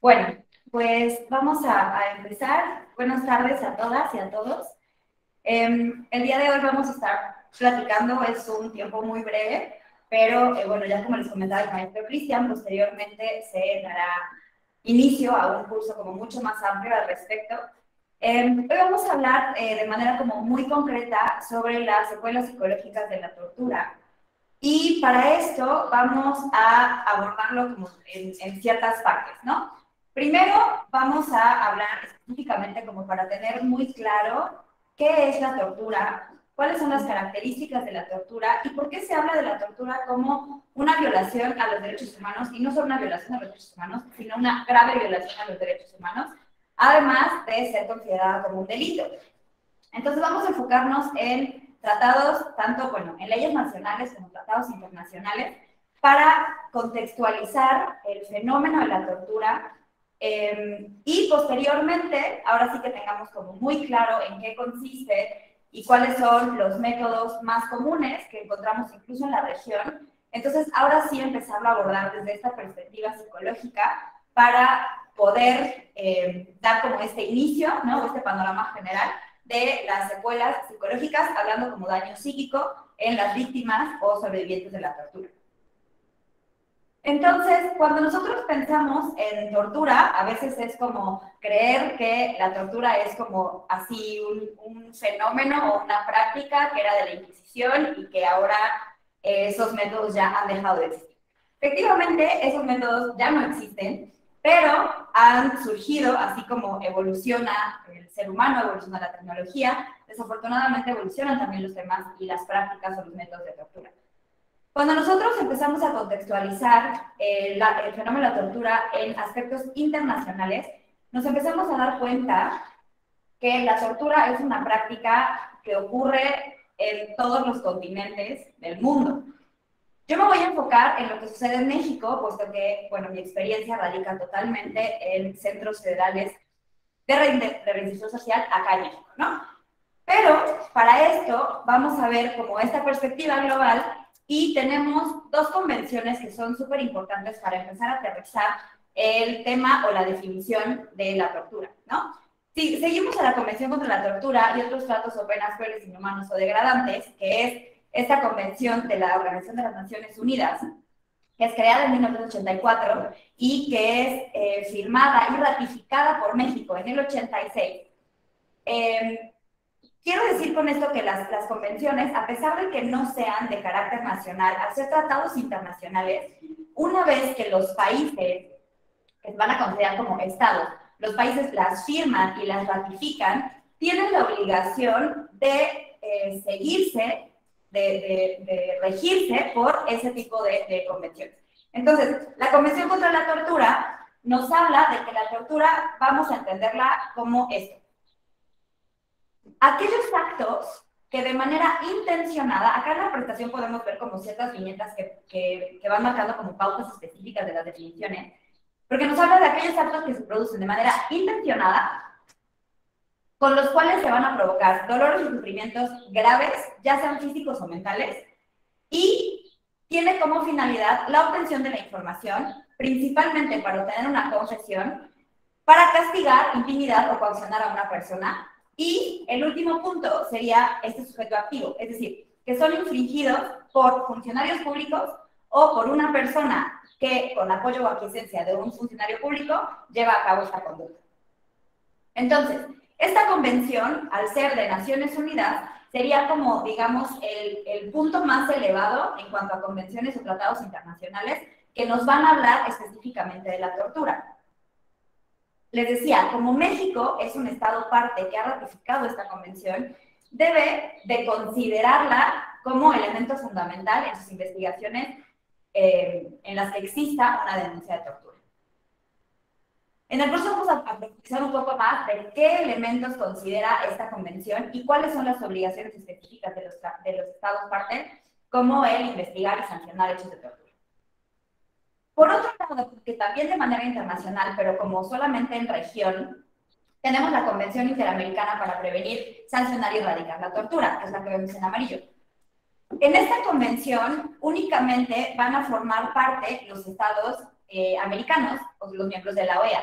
Bueno, pues vamos a empezar. Buenas tardes a todas y a todos. El día de hoy vamos a estar platicando, es un tiempo muy breve, pero bueno, ya como les comentaba el maestro Cristian, posteriormente se dará inicio a un curso como mucho más amplio al respecto. Hoy vamos a hablar de manera como muy concreta sobre las secuelas psicológicas de la tortura. Y para esto vamos a abordarlo como en ciertas partes, ¿no? Primero vamos a hablar específicamente como para tener muy claro qué es la tortura, cuáles son las características de la tortura y por qué se habla de la tortura como una violación a los derechos humanos, y no solo una violación a los derechos humanos, sino una grave violación a los derechos humanos, además de ser considerada como un delito. Entonces vamos a enfocarnos en tratados, tanto bueno, en leyes nacionales como tratados internacionales, para contextualizar el fenómeno de la tortura y posteriormente, ahora sí que tengamos como muy claro en qué consiste y cuáles son los métodos más comunes que encontramos incluso en la región. Entonces, ahora sí empezarlo a abordar desde esta perspectiva psicológica para poder dar como este inicio, ¿no? Este panorama general de las secuelas psicológicas, hablando como daño psíquico en las víctimas o sobrevivientes de la tortura. Entonces, cuando nosotros pensamos en tortura, a veces es como creer que la tortura es como así un fenómeno o una práctica que era de la Inquisición y que ahora esos métodos ya han dejado de existir. Efectivamente, esos métodos ya no existen, pero han surgido, así como evoluciona el ser humano, evoluciona la tecnología, desafortunadamente evolucionan también los temas y las prácticas o los métodos de tortura. Cuando nosotros empezamos a contextualizar el fenómeno de la tortura en aspectos internacionales, nos empezamos a dar cuenta que la tortura es una práctica que ocurre en todos los continentes del mundo. Yo me voy a enfocar en lo que sucede en México, puesto que, bueno, mi experiencia radica totalmente en centros federales de reinserción social acá en México, ¿no? Pero para esto vamos a ver como esta perspectiva global y tenemos dos convenciones que son súper importantes para empezar a aterrizar el tema o la definición de la tortura, ¿no? Si seguimos a la Convención contra la Tortura y otros tratos o penas crueles, inhumanos o degradantes, que es esta convención de la Organización de las Naciones Unidas, que es creada en 1984 y que es firmada y ratificada por México en el 86. Quiero decir con esto que las convenciones, a pesar de que no sean de carácter nacional, al ser tratados internacionales, una vez que los países, que van a considerar como estados, los países las firman y las ratifican, tienen la obligación de seguirse, de regirse por ese tipo de convenciones. Entonces, la Convención contra la Tortura nos habla de que la tortura vamos a entenderla como esto: aquellos actos que de manera intencionada, acá en la presentación podemos ver como ciertas viñetas que van marcando como pautas específicas de las definiciones, porque nos habla de aquellos actos que se producen de manera intencionada, con los cuales se van a provocar dolores y sufrimientos graves, ya sean físicos o mentales, y tiene como finalidad la obtención de la información, principalmente para obtener una confesión, para castigar, intimidar o coaccionar a una persona. Y el último punto sería este sujeto activo, es decir, que son infringidos por funcionarios públicos o por una persona que, con apoyo o aquiescencia de un funcionario público, lleva a cabo esta conducta. Entonces, esta convención, al ser de Naciones Unidas, sería como, digamos, el punto más elevado en cuanto a convenciones o tratados internacionales que nos van a hablar específicamente de la tortura. Les decía, como México es un estado parte que ha ratificado esta convención, debe de considerarla como elemento fundamental en sus investigaciones en las que exista una denuncia de tortura. En el curso vamos a profundizar un poco más de qué elementos considera esta convención y cuáles son las obligaciones específicas de los estados parte, como el investigar y sancionar hechos de tortura. Por otro lado, que también de manera internacional, pero como solamente en región, tenemos la Convención Interamericana para Prevenir, Sancionar y Erradicar la Tortura, que es la que vemos en amarillo. En esta convención únicamente van a formar parte los estados americanos, o los miembros de la OEA.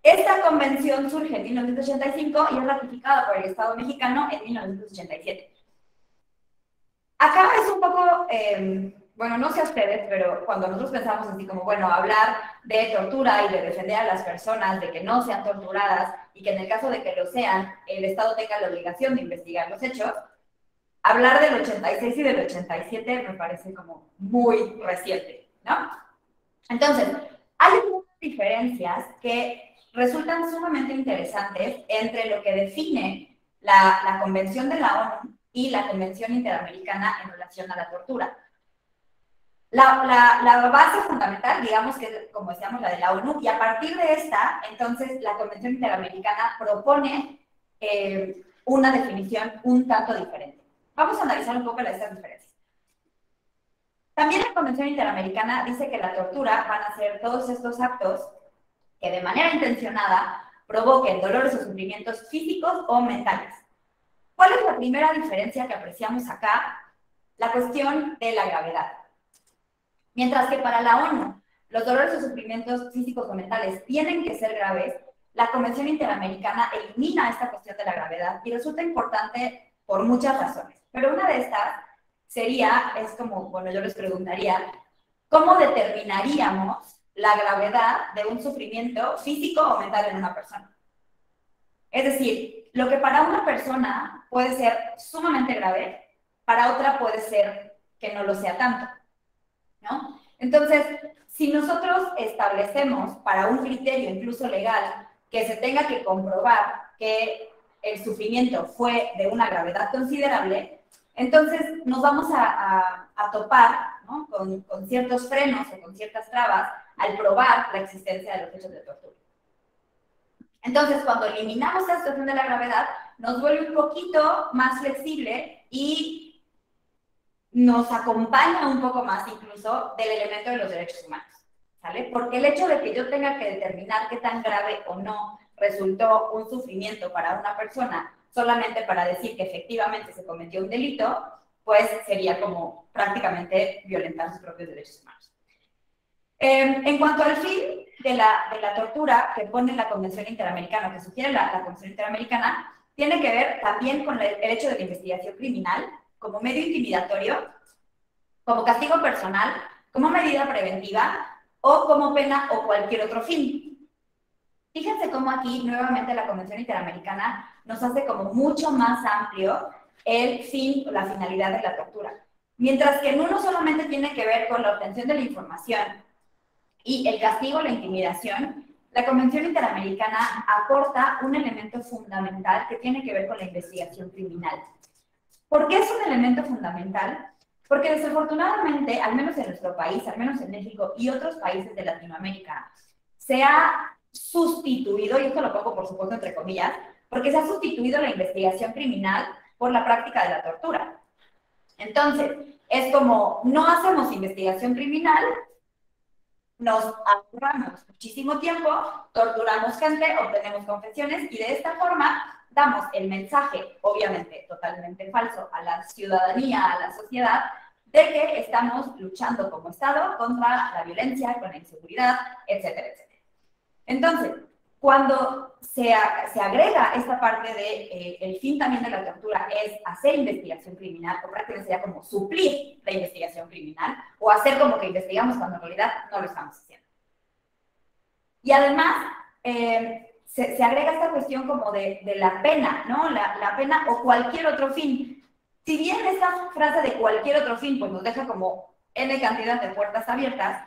Esta convención surge en 1985 y es ratificada por el Estado mexicano en 1987. Acá es un poco, bueno, no sé a ustedes, pero cuando nosotros pensamos así como, bueno, hablar de tortura y de defender a las personas, de que no sean torturadas y que en el caso de que lo sean, el Estado tenga la obligación de investigar los hechos, hablar del 86 y del 87 me parece como muy reciente, ¿no? Entonces, hay algunas diferencias que resultan sumamente interesantes entre lo que define la Convención de la ONU y la Convención Interamericana en relación a la tortura. La base fundamental, digamos que es, como decíamos, la de la ONU, y a partir de esta, entonces, la Convención Interamericana propone una definición un tanto diferente. Vamos a analizar un poco estas diferencias. También la Convención Interamericana dice que la tortura van a ser todos estos actos que de manera intencionada provoquen dolores o sufrimientos físicos o mentales. ¿Cuál es la primera diferencia que apreciamos acá? La cuestión de la gravedad. Mientras que para la ONU, los dolores o sufrimientos físicos o mentales tienen que ser graves, la Convención Interamericana elimina esta cuestión de la gravedad y resulta importante por muchas razones. Pero una de estas sería, es como, bueno, yo les preguntaría, ¿cómo determinaríamos la gravedad de un sufrimiento físico o mental en una persona? Es decir, lo que para una persona puede ser sumamente grave, para otra puede ser que no lo sea tanto, ¿no? Entonces, si nosotros establecemos para un criterio incluso legal que se tenga que comprobar que el sufrimiento fue de una gravedad considerable, entonces nos vamos a topar, ¿no?, con ciertos frenos o con ciertas trabas al probar la existencia de los hechos de tortura. Entonces, cuando eliminamos la situación de la gravedad, nos vuelve un poquito más flexible y nos acompaña un poco más incluso del elemento de los derechos humanos, ¿sale? Porque el hecho de que yo tenga que determinar qué tan grave o no resultó un sufrimiento para una persona solamente para decir que efectivamente se cometió un delito, pues sería como prácticamente violentar sus propios derechos humanos. En cuanto al fin de la tortura que pone la Convención Interamericana, que sugiere la Convención Interamericana, tiene que ver también con el hecho de la investigación criminal como medio intimidatorio, como castigo personal, como medida preventiva o como pena o cualquier otro fin. Fíjense cómo aquí nuevamente la Convención Interamericana nos hace como mucho más amplio el fin o la finalidad de la tortura. Mientras que en uno solamente tiene que ver con la obtención de la información y el castigo o la intimidación, la Convención Interamericana aporta un elemento fundamental que tiene que ver con la investigación criminal. ¿Por qué es un elemento fundamental? Porque desafortunadamente, al menos en nuestro país, al menos en México y otros países de Latinoamérica, se ha sustituido, y esto lo pongo por supuesto entre comillas, porque se ha sustituido la investigación criminal por la práctica de la tortura. Entonces, es como, no hacemos investigación criminal, nos ahorramos muchísimo tiempo, torturamos gente, obtenemos confesiones y de esta forma damos el mensaje, obviamente totalmente falso, a la ciudadanía, a la sociedad, de que estamos luchando como Estado contra la violencia, con la inseguridad, etcétera, etcétera. Entonces, cuando se agrega esta parte de el fin también de la tortura es hacer investigación criminal, o prácticamente sería como suplir la investigación criminal, o hacer como que investigamos cuando en realidad no lo estamos haciendo. Y además, se agrega esta cuestión como de la pena, ¿no? La pena o cualquier otro fin. Si bien esta frase de cualquier otro fin pues nos deja como N cantidad de puertas abiertas,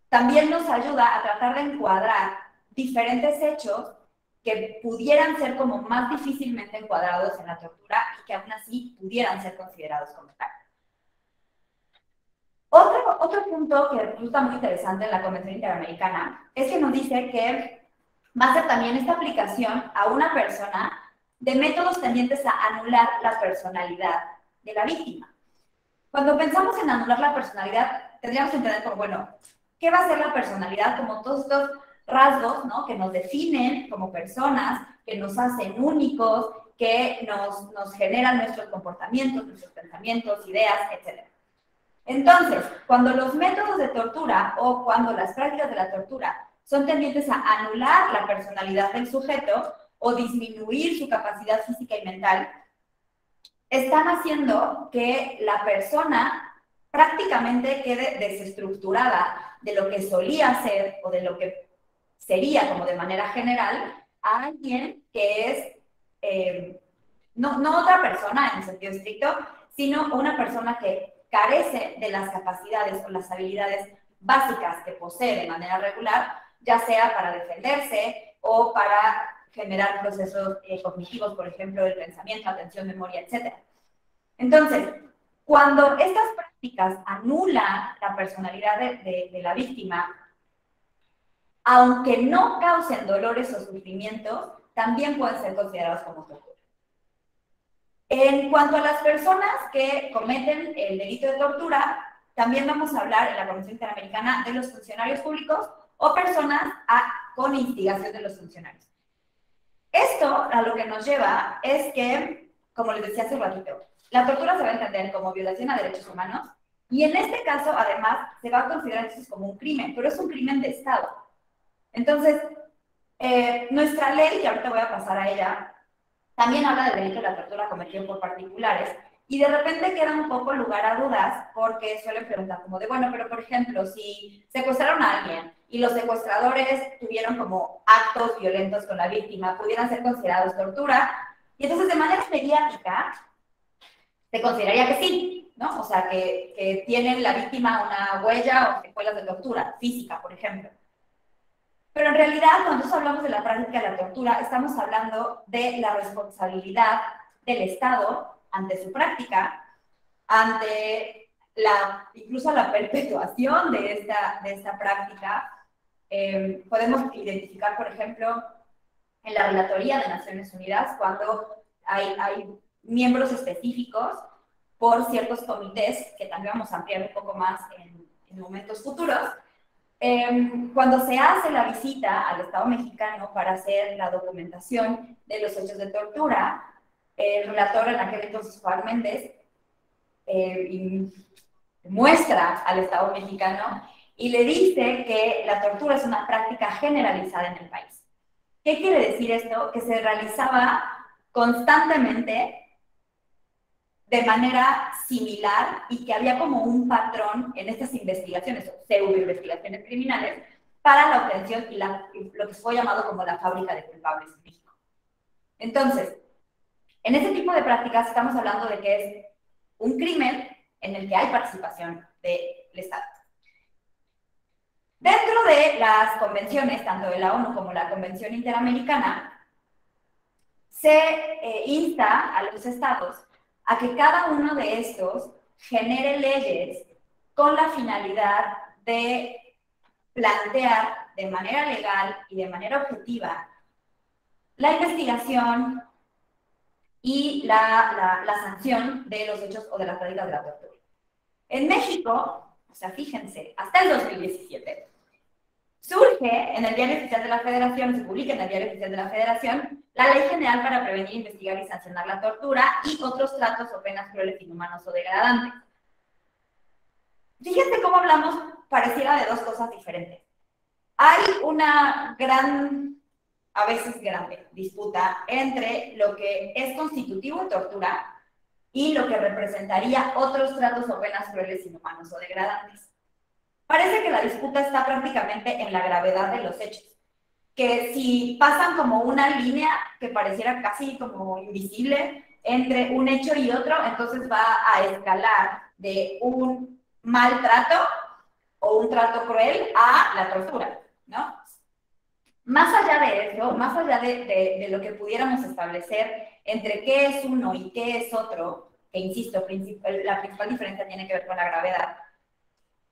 también nos ayuda a tratar de encuadrar diferentes hechos que pudieran ser como más difícilmente encuadrados en la tortura y que aún así pudieran ser considerados como tal. Otro punto que resulta muy interesante en la Convención Interamericana es que nos dice que va a ser también esta aplicación a una persona de métodos tendientes a anular la personalidad de la víctima. Cuando pensamos en anular la personalidad, tendríamos que entender como, bueno, ¿qué va a ser la personalidad? Como todos estos rasgos, ¿no?, que nos definen como personas, que nos hacen únicos, que nos generan nuestros comportamientos, nuestros pensamientos, ideas, etc. Entonces, cuando los métodos de tortura o cuando las prácticas de la tortura son tendientes a anular la personalidad del sujeto o disminuir su capacidad física y mental, están haciendo que la persona prácticamente quede desestructurada de lo que solía ser o de lo que sería como de manera general a alguien que es no otra persona en el sentido estricto, sino una persona que carece de las capacidades o las habilidades básicas que posee de manera regular, ya sea para defenderse o para generar procesos cognitivos, por ejemplo, el pensamiento, atención, memoria, etc. Entonces, cuando estas prácticas anulan la personalidad de la víctima, aunque no causen dolores o sufrimientos, también pueden ser considerados como tortura. En cuanto a las personas que cometen el delito de tortura, también vamos a hablar en la Convención Interamericana de los funcionarios públicos o personas con instigación de los funcionarios. Esto a lo que nos lleva es que, como les decía hace ratito, la tortura se va a entender como violación a derechos humanos y en este caso, además, se va a considerar entonces como un crimen, pero es un crimen de Estado. Entonces, nuestra ley, que ahorita voy a pasar a ella, también habla del delito de la tortura cometido por particulares y de repente queda un poco lugar a dudas porque suelen preguntar como de, bueno, pero por ejemplo, si secuestraron a alguien y los secuestradores tuvieron como actos violentos con la víctima, ¿pudieran ser considerados tortura? Y entonces de manera mediática se consideraría que sí, ¿no? O sea, que tienen la víctima una huella o secuelas de tortura física, por ejemplo. Pero en realidad, cuando nosotros hablamos de la práctica de la tortura, estamos hablando de la responsabilidad del Estado ante su práctica, ante incluso la perpetuación de esta práctica. Podemos identificar, por ejemplo, en la Relatoría de Naciones Unidas, cuando hay miembros específicos por ciertos comités, que también vamos a ampliar un poco más en momentos futuros. Cuando se hace la visita al Estado mexicano para hacer la documentación de los hechos de tortura, el relator en aquel entonces, Juan Méndez, muestra al Estado mexicano y le dice que la tortura es una práctica generalizada en el país. ¿Qué quiere decir esto? Que se realizaba constantemente de manera similar y que había como un patrón en estas investigaciones o pseudo-investigaciones criminales para la obtención y lo que fue llamado como la fábrica de culpables en México. Entonces, en este tipo de prácticas estamos hablando de que es un crimen en el que hay participación del Estado. Dentro de las convenciones, tanto de la ONU como la Convención Interamericana, se insta a los estados a que cada uno de estos genere leyes con la finalidad de plantear de manera legal y de manera objetiva la investigación y la sanción de los hechos o de las prácticas de la tortura. En México, o sea, fíjense, hasta el 2017, surge en el Diario Oficial de la Federación, se publica en el Diario Oficial de la Federación, la Ley General para Prevenir, Investigar y Sancionar la Tortura y otros tratos o penas crueles, inhumanos o degradantes. Fíjense cómo hablamos, pareciera de dos cosas diferentes. Hay una a veces grande, disputa entre lo que es constitutivo de tortura y lo que representaría otros tratos o penas crueles, inhumanos o degradantes. Parece que la disputa está prácticamente en la gravedad de los hechos, que si pasan como una línea que pareciera casi como invisible entre un hecho y otro, entonces va a escalar de un maltrato o un trato cruel a la tortura, ¿no? Más allá de eso, más allá de lo que pudiéramos establecer entre qué es uno y qué es otro, que insisto, la principal diferencia tiene que ver con la gravedad,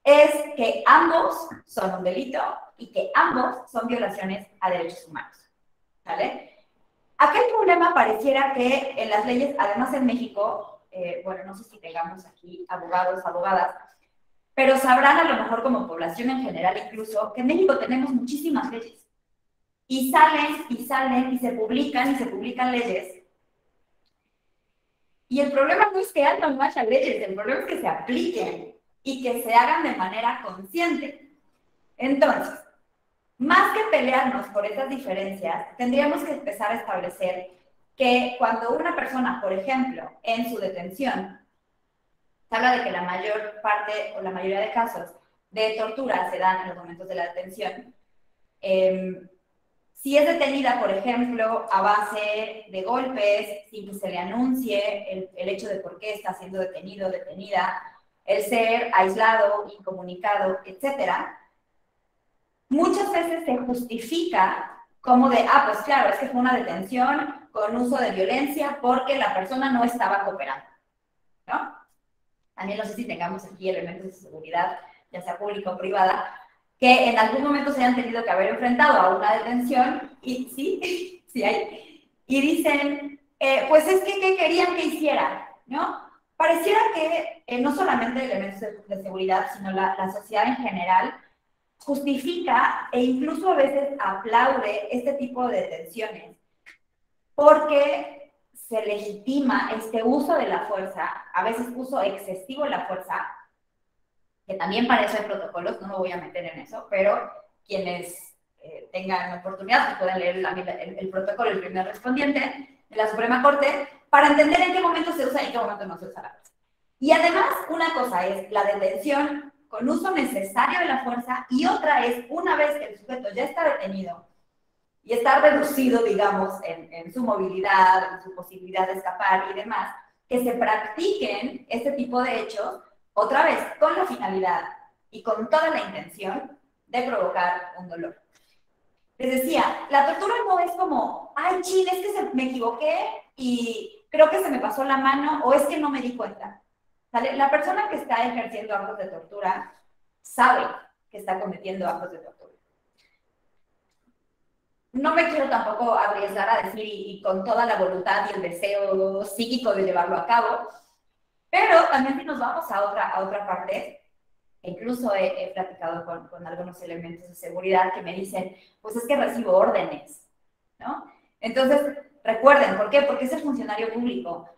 es que ambos son un delito y que ambos son violaciones a derechos humanos, ¿vale? Aquel problema pareciera que en las leyes, además en México, bueno, no sé si tengamos aquí abogados, abogadas, pero sabrán a lo mejor como población en general incluso, que en México tenemos muchísimas leyes. Y salen, y salen, y se publican leyes. Y el problema no es que haya o no haya leyes, el problema es que se apliquen. y que se hagan de manera consciente. Entonces, más que pelearnos por esas diferencias, tendríamos que empezar a establecer que cuando una persona, por ejemplo, en su detención, se habla de que la mayor parte o la mayoría de casos de tortura se dan en los momentos de la detención. Si es detenida, por ejemplo, a base de golpes, sin que se le anuncie el hecho de por qué está siendo detenido o detenida, el ser aislado, incomunicado, etcétera, muchas veces se justifica como de, pues claro, es que fue una detención con uso de violencia porque la persona no estaba cooperando, ¿no? También no sé si tengamos aquí elementos de seguridad, ya sea pública o privada, que en algún momento se hayan tenido que haber enfrentado a una detención, y sí, sí hay, y dicen, pues es que, ¿qué querían que hiciera? ¿No? Pareciera que no solamente elementos de seguridad, sino la sociedad en general, justifica e incluso a veces aplaude este tipo de detenciones, porque se legitima este uso de la fuerza, a veces uso excesivo de la fuerza, que también para eso hay protocolos, no me voy a meter en eso, pero quienes tengan oportunidad pues pueden leer el protocolo, el primer respondiente de la Suprema Corte, para entender en qué momento se usa y en qué momento no se usa la fuerza. Y además, una cosa es la detención con uso necesario de la fuerza y otra es una vez que el sujeto ya está detenido y está reducido, digamos, en su movilidad, en su posibilidad de escapar y demás, que se practiquen este tipo de hechos, otra vez, con la finalidad y con toda la intención de provocar un dolor. Les decía, la tortura no es como, ay, chin, es que me equivoqué y creo que se me pasó la mano o es que no me di cuenta. ¿Sale? La persona que está ejerciendo actos de tortura sabe que está cometiendo actos de tortura. No me quiero tampoco arriesgar a decir y con toda la voluntad y el deseo psíquico de llevarlo a cabo, pero también si nos vamos a otra parte, incluso he platicado con algunos elementos de seguridad que me dicen, pues es que recibo órdenes, ¿no? Entonces, recuerden, ¿por qué? Porque es el funcionario público.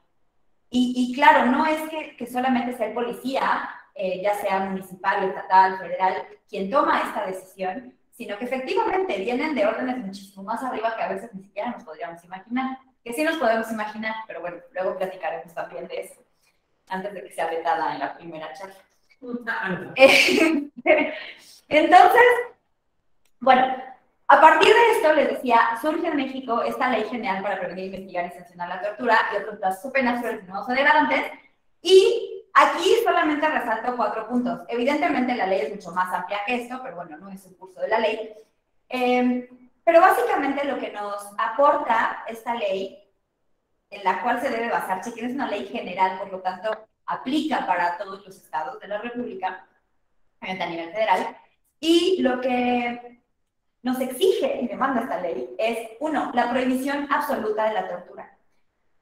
Y claro, no es que solamente sea el policía, ya sea municipal, estatal, federal, quien toma esta decisión, sino que efectivamente vienen de órdenes muchísimo más arriba que a veces ni siquiera nos podríamos imaginar. Que sí nos podemos imaginar, pero bueno, luego platicaremos también de eso, antes de que sea vetada en la primera charla. Entonces, bueno, a partir de esto, les decía, surge en México esta Ley General para prevenir, investigar y sancionar la tortura y otros plazos penas sobre nuevos degradantes. Y aquí solamente resalto 4 puntos. Evidentemente la ley es mucho más amplia que esto, pero bueno, no es un curso de la ley. Pero básicamente lo que nos aporta esta ley, en la cual se debe basar, chequen, es una ley general, por lo tanto, aplica para todos los estados de la República, a nivel federal, y lo que nos exige y demanda esta ley es, 1, la prohibición absoluta de la tortura.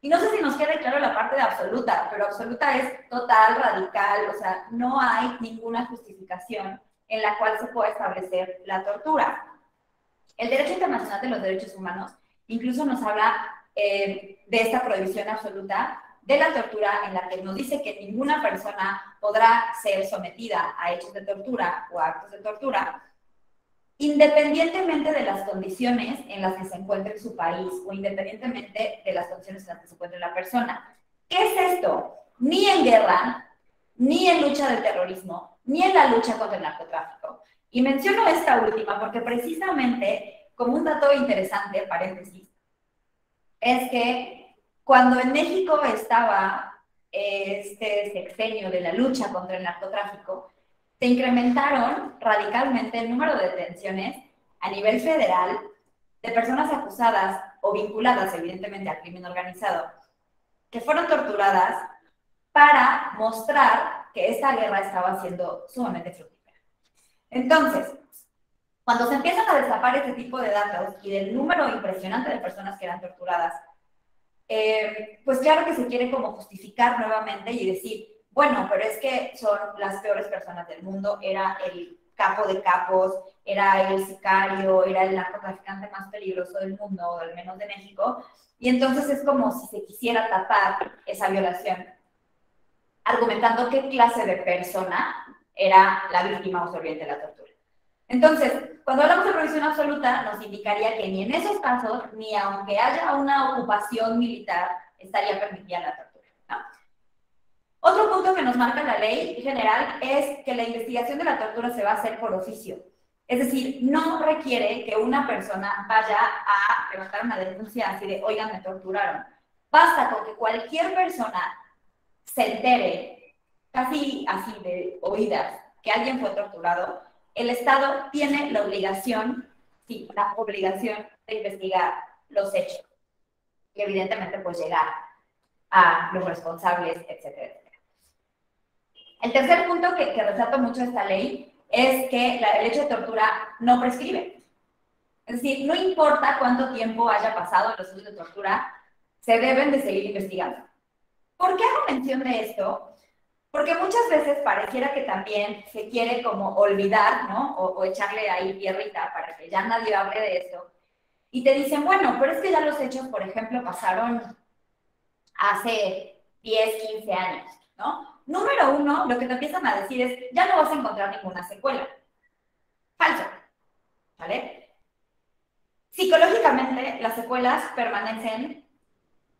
Y no sé si nos queda claro la parte de absoluta, pero absoluta es total, radical, o sea, no hay ninguna justificación en la cual se pueda establecer la tortura. El derecho internacional de los derechos humanos incluso nos habla de esta prohibición absoluta de la tortura, en la que nos dice que ninguna persona podrá ser sometida a hechos de tortura o a actos de tortura, independientemente de las condiciones en las que se encuentre en su país o independientemente de las condiciones en las que se encuentre la persona. ¿Qué es esto? Ni en guerra, ni en lucha del terrorismo, ni en la lucha contra el narcotráfico. Y menciono esta última porque precisamente, como un dato interesante, paréntesis, es que cuando en México estaba este sexenio de la lucha contra el narcotráfico, se incrementaron radicalmente el número de detenciones a nivel federal de personas acusadas o vinculadas, evidentemente, al crimen organizado, que fueron torturadas para mostrar que esta guerra estaba siendo sumamente fructífera. Entonces, cuando se empiezan a destapar este tipo de datos y del número impresionante de personas que eran torturadas, pues claro que se quiere como justificar nuevamente y decir, bueno, pero es que son las peores personas del mundo, era el capo de capos, era el sicario, era el narcotraficante más peligroso del mundo, o al menos de México, y entonces es como si se quisiera tapar esa violación, argumentando qué clase de persona era la víctima o sobreviviente de la tortura. Entonces, cuando hablamos de prohibición absoluta, nos indicaría que ni en esos casos, ni aunque haya una ocupación militar, estaría permitida la tortura, ¿no? Otro punto que nos marca la ley general es que la investigación de la tortura se va a hacer por oficio. Es decir, no requiere que una persona vaya a levantar una denuncia así de, oigan, me torturaron. Basta con que cualquier persona se entere, casi así de oídas, que alguien fue torturado. El Estado tiene la obligación, sí, la obligación de investigar los hechos y evidentemente pues llegar a los responsables, etcétera, etcétera. El tercer punto que resalto mucho de esta ley es que el hecho de tortura no prescribe. Es decir, no importa cuánto tiempo haya pasado en los hechos de tortura, se deben de seguir investigando. ¿Por qué hago mención de esto? Porque muchas veces pareciera que también se quiere como olvidar, ¿no? O echarle ahí tierrita para que ya nadie hable de esto. Y te dicen, bueno, pero es que ya los hechos, por ejemplo, pasaron hace 10, 15 años, ¿no? Número uno, lo que te empiezan a decir es, ya no vas a encontrar ninguna secuela. Falso, ¿vale? Psicológicamente, las secuelas permanecen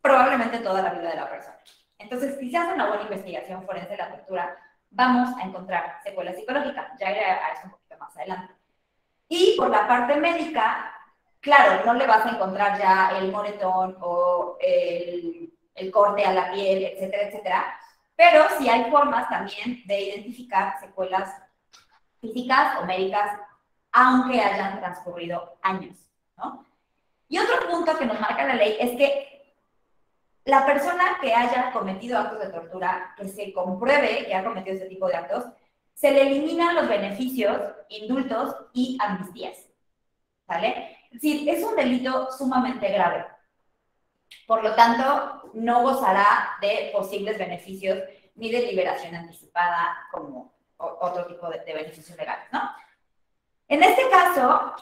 probablemente toda la vida de la persona. Entonces, si se hace una buena investigación forense de la tortura, vamos a encontrar secuelas psicológicas. Ya iré a eso un poquito más adelante. Y por la parte médica, claro, no le vas a encontrar ya el moretón o el corte a la piel, etcétera, etcétera. Pero sí hay formas también de identificar secuelas físicas o médicas, aunque hayan transcurrido años, ¿no? Y otro punto que nos marca la ley es que la persona que haya cometido actos de tortura, que se compruebe que ha cometido ese tipo de actos, se le eliminan los beneficios, indultos y amnistías, ¿vale? Es decir, es un delito sumamente grave. Por lo tanto, no gozará de posibles beneficios ni de liberación anticipada como otro tipo de beneficios legales, ¿no? En este caso,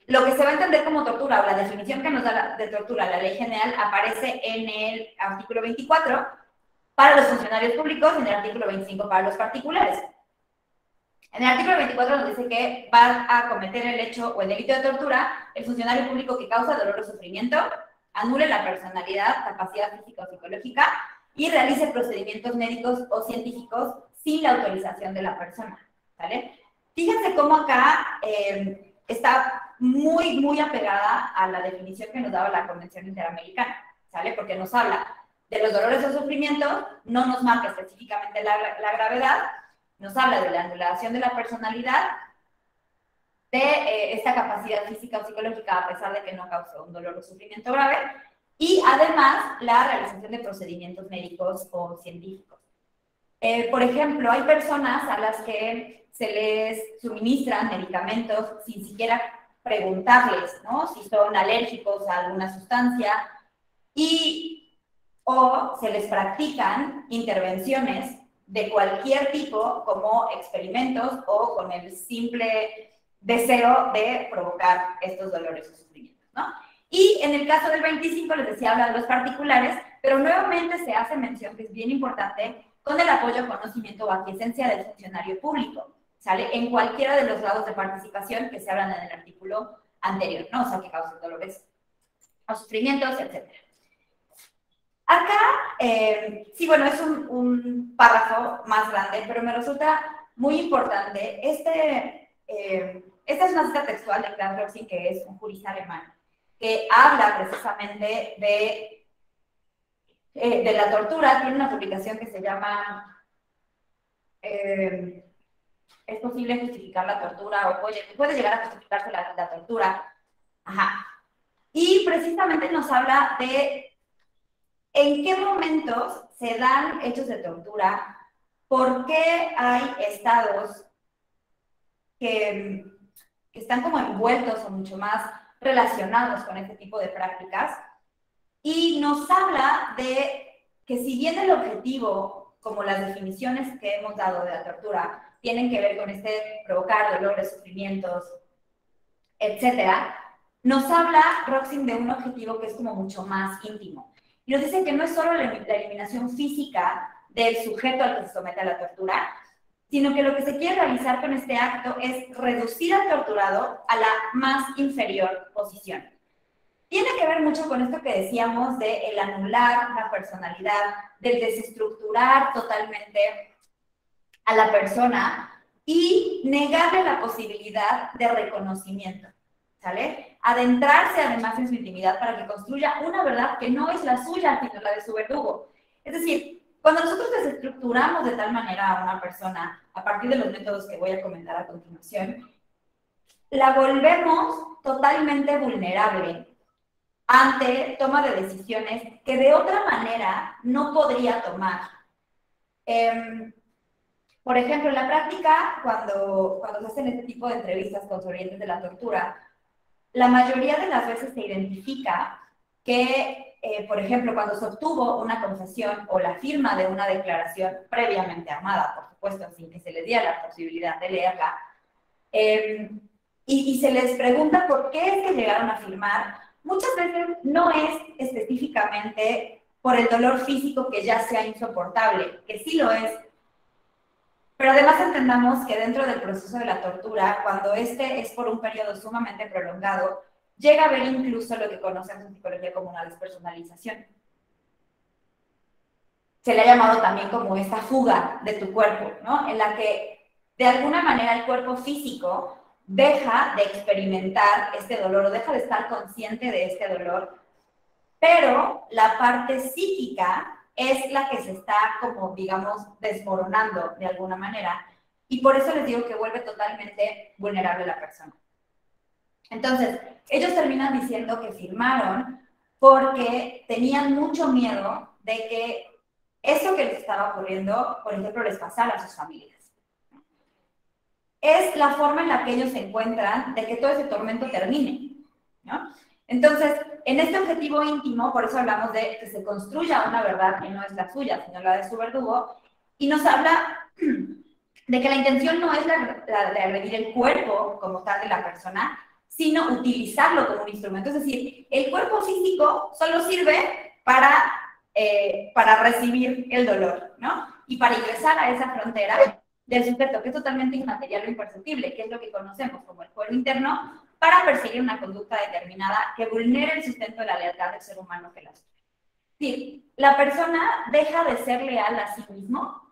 lo que se va a entender como tortura o la definición que nos da de tortura la ley general aparece en el artículo 24 para los funcionarios públicos y en el artículo 25 para los particulares. En el artículo 24 nos dice que va a cometer el hecho o el delito de tortura el funcionario público que causa dolor o sufrimiento, anule la personalidad, capacidad física o psicológica y realice procedimientos médicos o científicos sin la autorización de la persona, ¿vale? Fíjense cómo acá está muy apegada a la definición que nos daba la Convención Interamericana, ¿sale? Porque nos habla de los dolores o sufrimientos, no nos marca específicamente la gravedad, nos habla de la anulación de la personalidad, de esta capacidad física o psicológica a pesar de que no cause un dolor o sufrimiento grave, y además la realización de procedimientos médicos o científicos. Por ejemplo, hay personas a las que se les suministran medicamentos sin siquiera preguntarles, ¿no? Si son alérgicos a alguna sustancia o se les practican intervenciones de cualquier tipo como experimentos o con el simple deseo de provocar estos dolores o sufrimientos, ¿no? Y en el caso del 25, les decía, habla de los particulares, pero nuevamente se hace mención, que es bien importante, con el apoyo, conocimiento o aquiescencia del funcionario público, ¿sale? En cualquiera de los grados de participación que se hablan en el artículo anterior, ¿no? O sea, que causen dolores o sufrimientos, etc. Acá, sí, bueno, es un párrafo más grande, pero me resulta muy importante. Esta es una cita textual de Klaus Roxin, que es un jurista alemán, que habla precisamente de la tortura. Tiene una publicación que se llama ¿Es posible justificar la tortura? O puede llegar a justificarse la tortura. Ajá. Y precisamente nos habla de en qué momentos se dan hechos de tortura, por qué hay estados que están como envueltos o mucho más relacionados con este tipo de prácticas. Y nos habla de que si bien el objetivo, como las definiciones que hemos dado de la tortura, tienen que ver con provocar dolores, sufrimientos, etcétera, nos habla Roxin de un objetivo que es como mucho más íntimo. Y nos dice que no es solo la eliminación física del sujeto al que se somete a la tortura, sino que lo que se quiere realizar con este acto es reducir al torturado a la más inferior posición. Tiene que ver mucho con esto que decíamos de el anular la personalidad, del desestructurar totalmente a la persona y negarle la posibilidad de reconocimiento, ¿sale? Adentrarse además en su intimidad para que construya una verdad que no es la suya, sino la de su verdugo. Es decir, cuando nosotros desestructuramos de tal manera a una persona, a partir de los métodos que voy a comentar a continuación, la volvemos totalmente vulnerable ante toma de decisiones que de otra manera no podría tomar. Por ejemplo, en la práctica, cuando se hacen este tipo de entrevistas con sobrevivientes de la tortura, la mayoría de las veces se identifica que, por ejemplo, cuando se obtuvo una confesión o la firma de una declaración previamente armada, por supuesto, sin que se les diera la posibilidad de leerla, y se les pregunta por qué es que llegaron a firmar, muchas veces no es específicamente por el dolor físico que ya sea insoportable, que sí lo es, pero además entendamos que dentro del proceso de la tortura, cuando este es por un periodo sumamente prolongado, llega a haber incluso lo que conocemos en psicología como una despersonalización. Se le ha llamado también como esta fuga de tu cuerpo, ¿no? En la que de alguna manera el cuerpo físico deja de experimentar este dolor o deja de estar consciente de este dolor, pero la parte psíquica es la que se está como, digamos, desmoronando de alguna manera. Y por eso les digo que vuelve totalmente vulnerable la persona. Entonces, ellos terminan diciendo que firmaron porque tenían mucho miedo de que eso que les estaba ocurriendo, por ejemplo, les pasara a sus familias. Es la forma en la que ellos se encuentran de que todo ese tormento termine, ¿no? Entonces, en este objetivo íntimo, por eso hablamos de que se construya una verdad que no es la suya, sino la de su verdugo, y nos habla de que la intención no es la de agredir el cuerpo como tal de la persona, sino utilizarlo como un instrumento. Es decir, el cuerpo físico solo sirve para recibir el dolor, ¿no? Y para ingresar a esa frontera del sujeto, que es totalmente inmaterial o imperceptible, que es lo que conocemos como el fuero interno, para perseguir una conducta determinada que vulnere el sustento de la lealtad del ser humano que la sufre. Sí, la persona deja de ser leal a sí mismo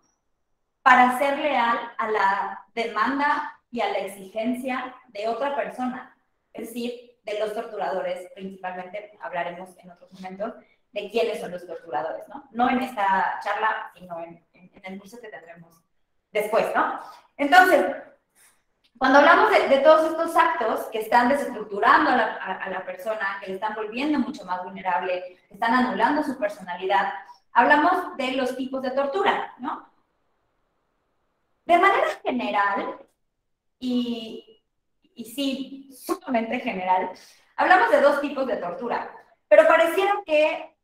para ser leal a la demanda y a la exigencia de otra persona, es decir, de los torturadores, principalmente hablaremos en otros momentos de quiénes son los torturadores, ¿no? No en esta charla, sino en el curso que tendremos después, ¿no? Entonces, cuando hablamos de todos estos actos que están desestructurando a la persona, que le están volviendo mucho más vulnerable, que están anulando su personalidad, hablamos de los tipos de tortura, ¿no? De manera general, y sí, sumamente general, hablamos de dos tipos de tortura, pero pareciera que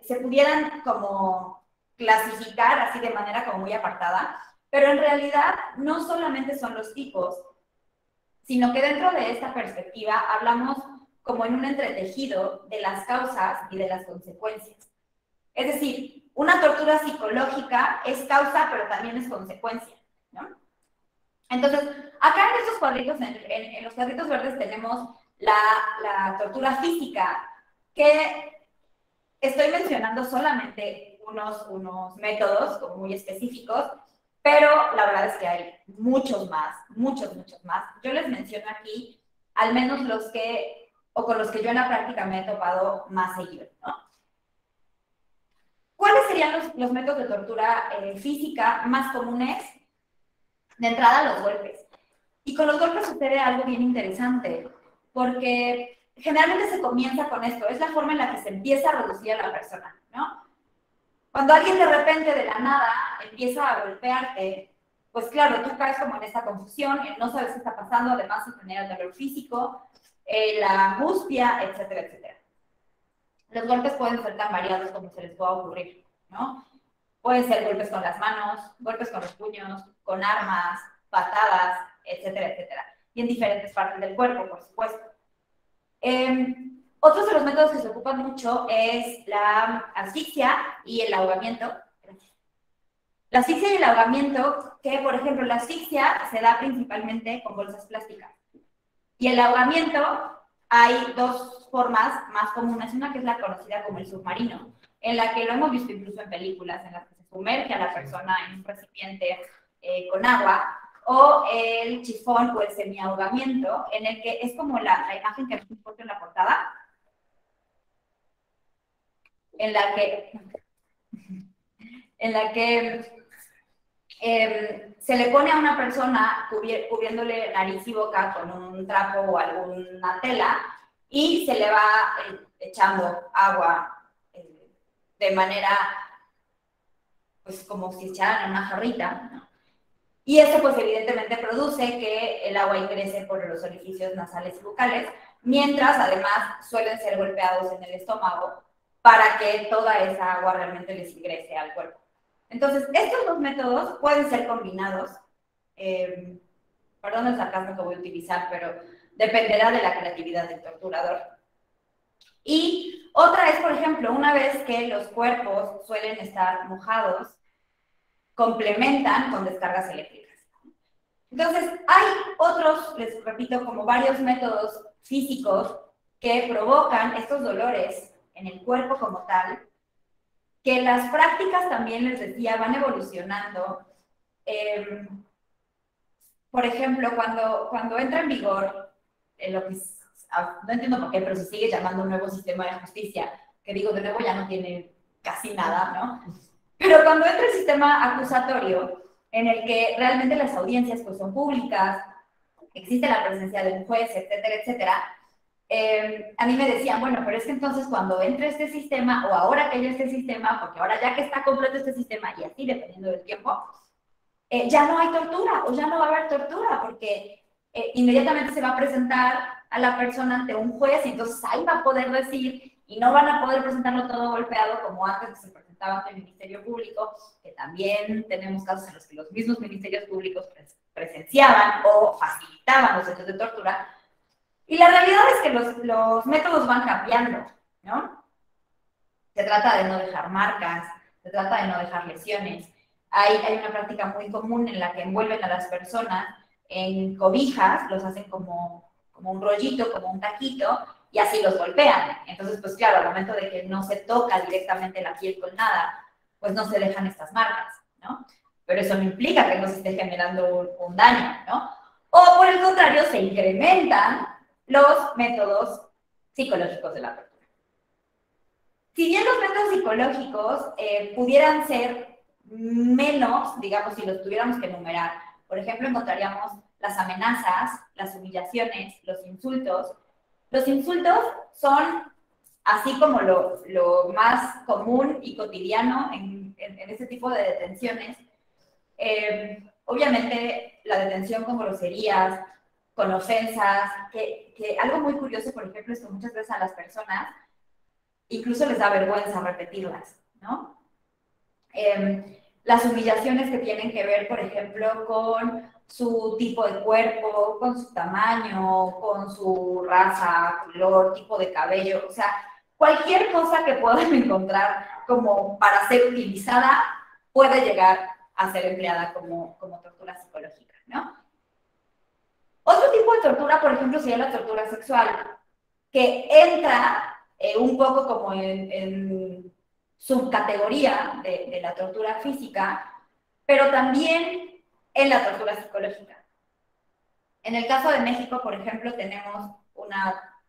se pudieran como clasificar así de manera como muy apartada, pero en realidad no solamente son los tipos, sino que dentro de esta perspectiva hablamos como en un entretejido de las causas y de las consecuencias. Es decir, una tortura psicológica es causa, pero también es consecuencia, ¿no? Entonces, acá en estos cuadritos, en los cuadritos verdes tenemos la tortura física, que estoy mencionando solamente unos métodos como muy específicos, pero la verdad es que hay muchos más, muchos más. Yo les menciono aquí al menos los que, o con los que yo en la práctica me he topado más seguido, ¿no? ¿Cuáles serían los métodos de tortura física más comunes? De entrada, los golpes. Y con los golpes sucede algo bien interesante, porque generalmente se comienza con esto, es la forma en la que se empieza a reducir a la persona, ¿no? Cuando alguien de repente, de la nada, empieza a golpearte, pues claro, tú caes como en esta confusión, no sabes qué está pasando, además se genera el dolor físico, la angustia, etcétera, etcétera. Los golpes pueden ser tan variados como se les pueda ocurrir, ¿no? Pueden ser golpes con las manos, golpes con los puños, con armas, patadas, etcétera, etcétera. Y en diferentes partes del cuerpo, por supuesto. Otros de los métodos que se ocupan mucho es la asfixia y el ahogamiento. La asfixia y el ahogamiento, que por ejemplo la asfixia se da principalmente con bolsas plásticas. Y el ahogamiento, hay dos formas más comunes. Una que es la conocida como el submarino, en la que lo hemos visto incluso en películas, en las que se sumerge a la persona en un recipiente con agua, o el chifón o el semiahogamiento, en el que es como la imagen que hemos puesto en la portada, en la que se le pone a una persona cubriéndole nariz y boca con un trapo o alguna tela y se le va echando agua de manera, pues como si echaran en una jarrita, ¿no? Y eso pues evidentemente produce que el agua ingrese por los orificios nasales y bucales, mientras además suelen ser golpeados en el estómago para que toda esa agua realmente les ingrese al cuerpo. Entonces, estos dos métodos pueden ser combinados. Perdón el sarcasmo que voy a utilizar, pero dependerá de la creatividad del torturador. Y otra es, por ejemplo, una vez que los cuerpos suelen estar mojados, complementan con descargas eléctricas. Entonces, hay otros, les repito, como varios métodos físicos que provocan estos dolores en el cuerpo como tal, que las prácticas también, les decía, van evolucionando. Por ejemplo, cuando entra en vigor lo que no entiendo por qué, pero se sigue llamando un nuevo sistema de justicia, que digo, de nuevo ya no tiene casi nada, ¿no? Pero cuando entra el sistema acusatorio, en el que realmente las audiencias pues, son públicas, existe la presencia de un juez, etcétera, etcétera, a mí me decían, bueno, pero es que entonces cuando entre este sistema, o ahora que haya este sistema, porque ahora ya que está completo este sistema, y así dependiendo del tiempo, ya no hay tortura, o ya no va a haber tortura, porque inmediatamente se va a presentar a la persona ante un juez, y entonces ahí va a poder decir, y no van a poder presentarlo todo golpeado como antes que se presentaba ante el Ministerio Público, que también tenemos casos en los que los mismos ministerios públicos presenciaban o facilitaban los hechos de tortura. Y la realidad es que los métodos van cambiando, ¿no? Se trata de no dejar marcas, se trata de no dejar lesiones. Hay una práctica muy común en la que envuelven a las personas en cobijas, los hacen como un rollito, como un taquito, y así los golpean. Entonces, pues claro, al momento de que no se toca directamente la piel con nada, pues no se dejan estas marcas, ¿no? Pero eso no implica que no se esté generando un daño, ¿no? O por el contrario, se incrementan los métodos psicológicos de la tortura. Si bien los métodos psicológicos pudieran ser menos, digamos, si los tuviéramos que enumerar, por ejemplo, encontraríamos las amenazas, las humillaciones, los insultos. Los insultos son, así como lo más común y cotidiano en este tipo de detenciones. Obviamente, la detención con groserías, con ofensas, que algo muy curioso, por ejemplo, es que muchas veces a las personas incluso les da vergüenza repetirlas, ¿no? Las humillaciones que tienen que ver, por ejemplo, con su tipo de cuerpo, con su tamaño, con su raza, color, tipo de cabello, o sea, cualquier cosa que puedan encontrar como para ser utilizada puede llegar a ser empleada como tortura psicológica, ¿no? Otro tipo de tortura, por ejemplo, sería la tortura sexual, que entra un poco como en subcategoría de la tortura física, pero también en la tortura psicológica. En el caso de México, por ejemplo, tenemos una,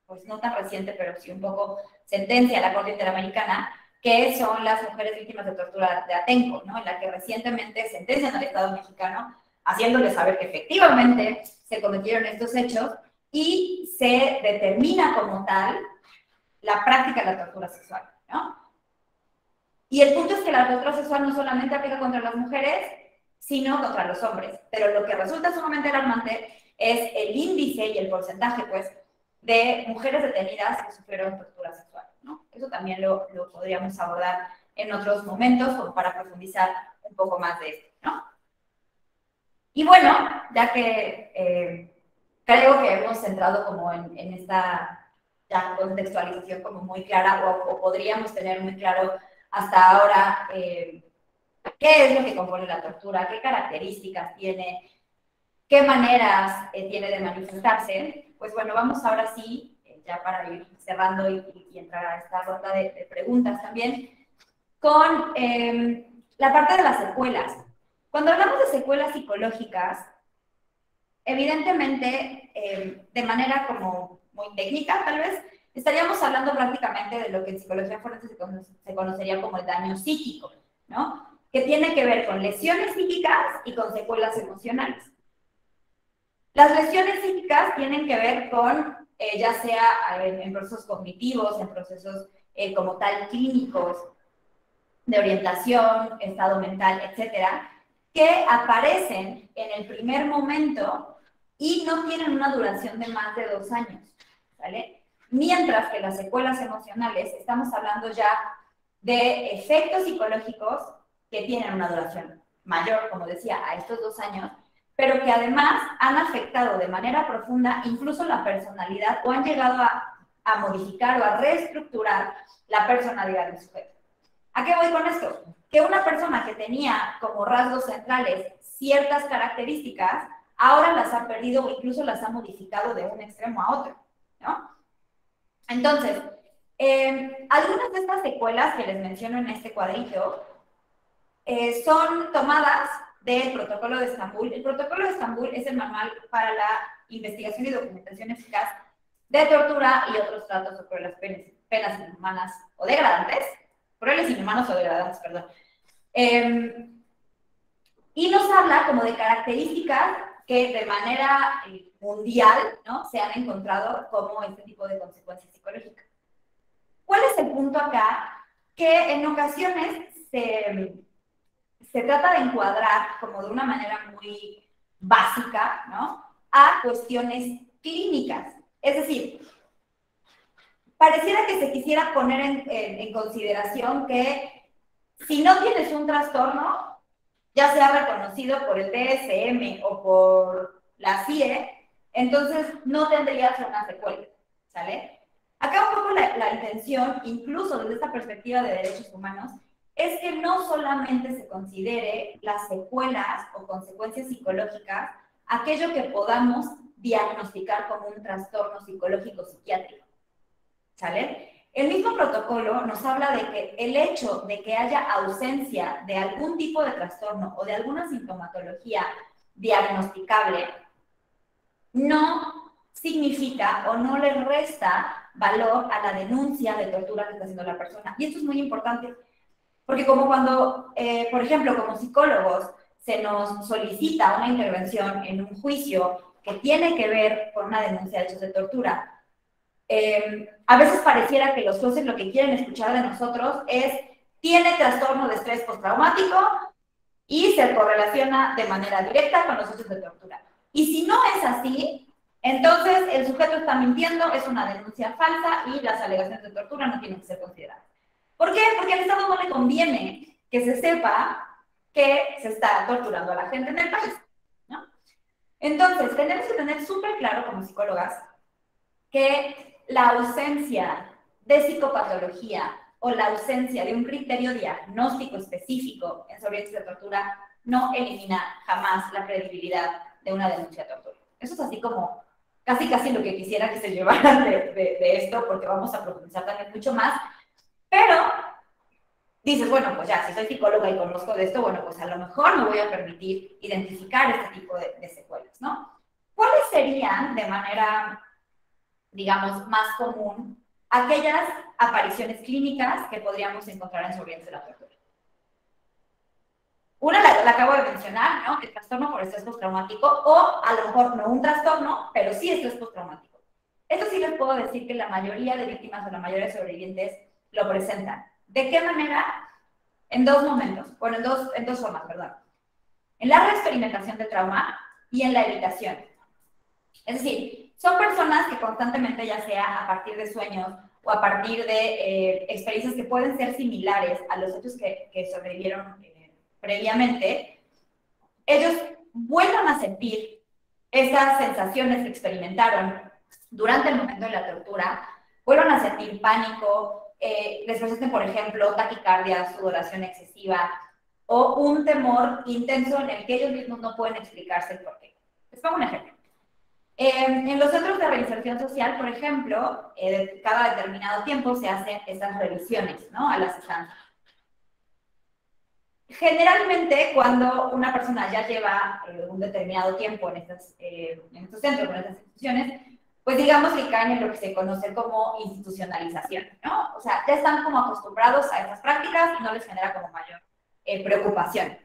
pues no tan reciente, pero sí un poco sentencia de la Corte Interamericana, que son las mujeres víctimas de tortura de Atenco, ¿no? En la que recientemente sentencian al Estado mexicano, haciéndole saber que efectivamente se cometieron estos hechos y se determina como tal la práctica de la tortura sexual, ¿no? Y el punto es que la tortura sexual no solamente aplica contra las mujeres, sino contra los hombres. Pero lo que resulta sumamente alarmante es el índice y el porcentaje, pues, de mujeres detenidas que sufrieron tortura sexual, ¿no? Eso también lo podríamos abordar en otros momentos, como para profundizar un poco más de esto, ¿no? Y bueno, ya que creo que hemos centrado como en esta ya contextualización como muy clara, o podríamos tener muy claro hasta ahora qué es lo que compone la tortura, qué características tiene, qué maneras tiene de manifestarse. Pues bueno, vamos ahora sí, ya para ir cerrando y entrar a esta ronda de preguntas también, con la parte de las secuelas. Cuando hablamos de secuelas psicológicas, evidentemente, de manera como muy técnica, tal vez, estaríamos hablando prácticamente de lo que en psicología forense se conocería como el daño psíquico, ¿no? Que tiene que ver con lesiones psíquicas y con secuelas emocionales. Las lesiones psíquicas tienen que ver con, ya sea en procesos cognitivos, en procesos como tal clínicos, de orientación, estado mental, etcétera, que aparecen en el primer momento y no tienen una duración de más de 2 años, ¿vale? Mientras que las secuelas emocionales, estamos hablando ya de efectos psicológicos que tienen una duración mayor, como decía, a estos 2 años, pero que además han afectado de manera profunda incluso la personalidad o han llegado a modificar o a reestructurar la personalidad del sujeto. ¿A qué voy con esto? Que una persona que tenía como rasgos centrales ciertas características, ahora las ha perdido o incluso las ha modificado de un extremo a otro, ¿no? Entonces, algunas de estas secuelas que les menciono en este cuadrito son tomadas del Protocolo de Estambul. El Protocolo de Estambul es el manual para la investigación y documentación eficaz de tortura y otros tratos o crueles penas inhumanas o degradantes, crueles, inhumanos o degradantes, perdón. Y nos habla como de características que de manera mundial, ¿no?, se han encontrado como este tipo de consecuencias psicológicas. ¿Cuál es el punto acá? Que en ocasiones se trata de encuadrar como de una manera muy básica, ¿no?, a cuestiones clínicas. Es decir, pareciera que se quisiera poner en consideración que si no tienes un trastorno, ya sea reconocido por el DSM o por la CIE, entonces no tendrías una secuela, ¿sale? Acá un poco la intención, incluso desde esta perspectiva de derechos humanos, es que no solamente se considere las secuelas o consecuencias psicológicas aquello que podamos diagnosticar como un trastorno psicológico psiquiátrico, ¿sale? El mismo protocolo nos habla de que el hecho de que haya ausencia de algún tipo de trastorno o de alguna sintomatología diagnosticable no significa o no le resta valor a la denuncia de tortura que está haciendo la persona. Y esto es muy importante, porque como cuando, por ejemplo, como psicólogos, se nos solicita una intervención en un juicio que tiene que ver con una denuncia de hechos de tortura, a veces pareciera que los jueces lo que quieren escuchar de nosotros es: tiene trastorno de estrés postraumático y se correlaciona de manera directa con los hechos de tortura. Y si no es así, entonces el sujeto está mintiendo, es una denuncia falsa y las alegaciones de tortura no tienen que ser consideradas. ¿Por qué? Porque al Estado no le conviene que se sepa que se está torturando a la gente en el país, ¿no? Entonces, tenemos que tener súper claro como psicólogas que la ausencia de psicopatología o la ausencia de un criterio diagnóstico específico en sobrevivencia de tortura no elimina jamás la credibilidad de una denuncia de tortura. Eso es así como casi lo que quisiera que se llevaran de esto, porque vamos a profundizar también mucho más. Pero dices, bueno, pues ya, si soy psicóloga y conozco de esto, bueno, pues a lo mejor me voy a permitir identificar este tipo de secuelas, ¿no? ¿Cuáles serían, de manera, digamos, más común, aquellas apariciones clínicas que podríamos encontrar en sobrevivencia de la tortura? Una la acabo de mencionar, ¿no? El trastorno por estrés postraumático, o a lo mejor no un trastorno, pero sí estrés postraumático. Esto sí les puedo decir que la mayoría de víctimas o la mayoría de sobrevivientes lo presentan. ¿De qué manera? En dos momentos, bueno, en dos formas, perdón. En la reexperimentación de trauma y en la evitación. Es decir, son personas que constantemente, ya sea a partir de sueños o a partir de experiencias que pueden ser similares a los hechos que sobrevivieron previamente, ellos vuelvan a sentir esas sensaciones que experimentaron durante el momento de la tortura, vuelvan a sentir pánico, les presenten, por ejemplo, taquicardia, sudoración excesiva, o un temor intenso en el que ellos mismos no pueden explicarse el por qué. Les pongo un ejemplo. En los centros de reinserción social, por ejemplo, cada determinado tiempo se hacen estas revisiones, ¿no?, a las estancias. Generalmente, cuando una persona ya lleva un determinado tiempo en estos centros, en estas instituciones, pues digamos que caen en lo que se conoce como institucionalización, ¿no? O sea, ya están como acostumbrados a estas prácticas y no les genera como mayor preocupación.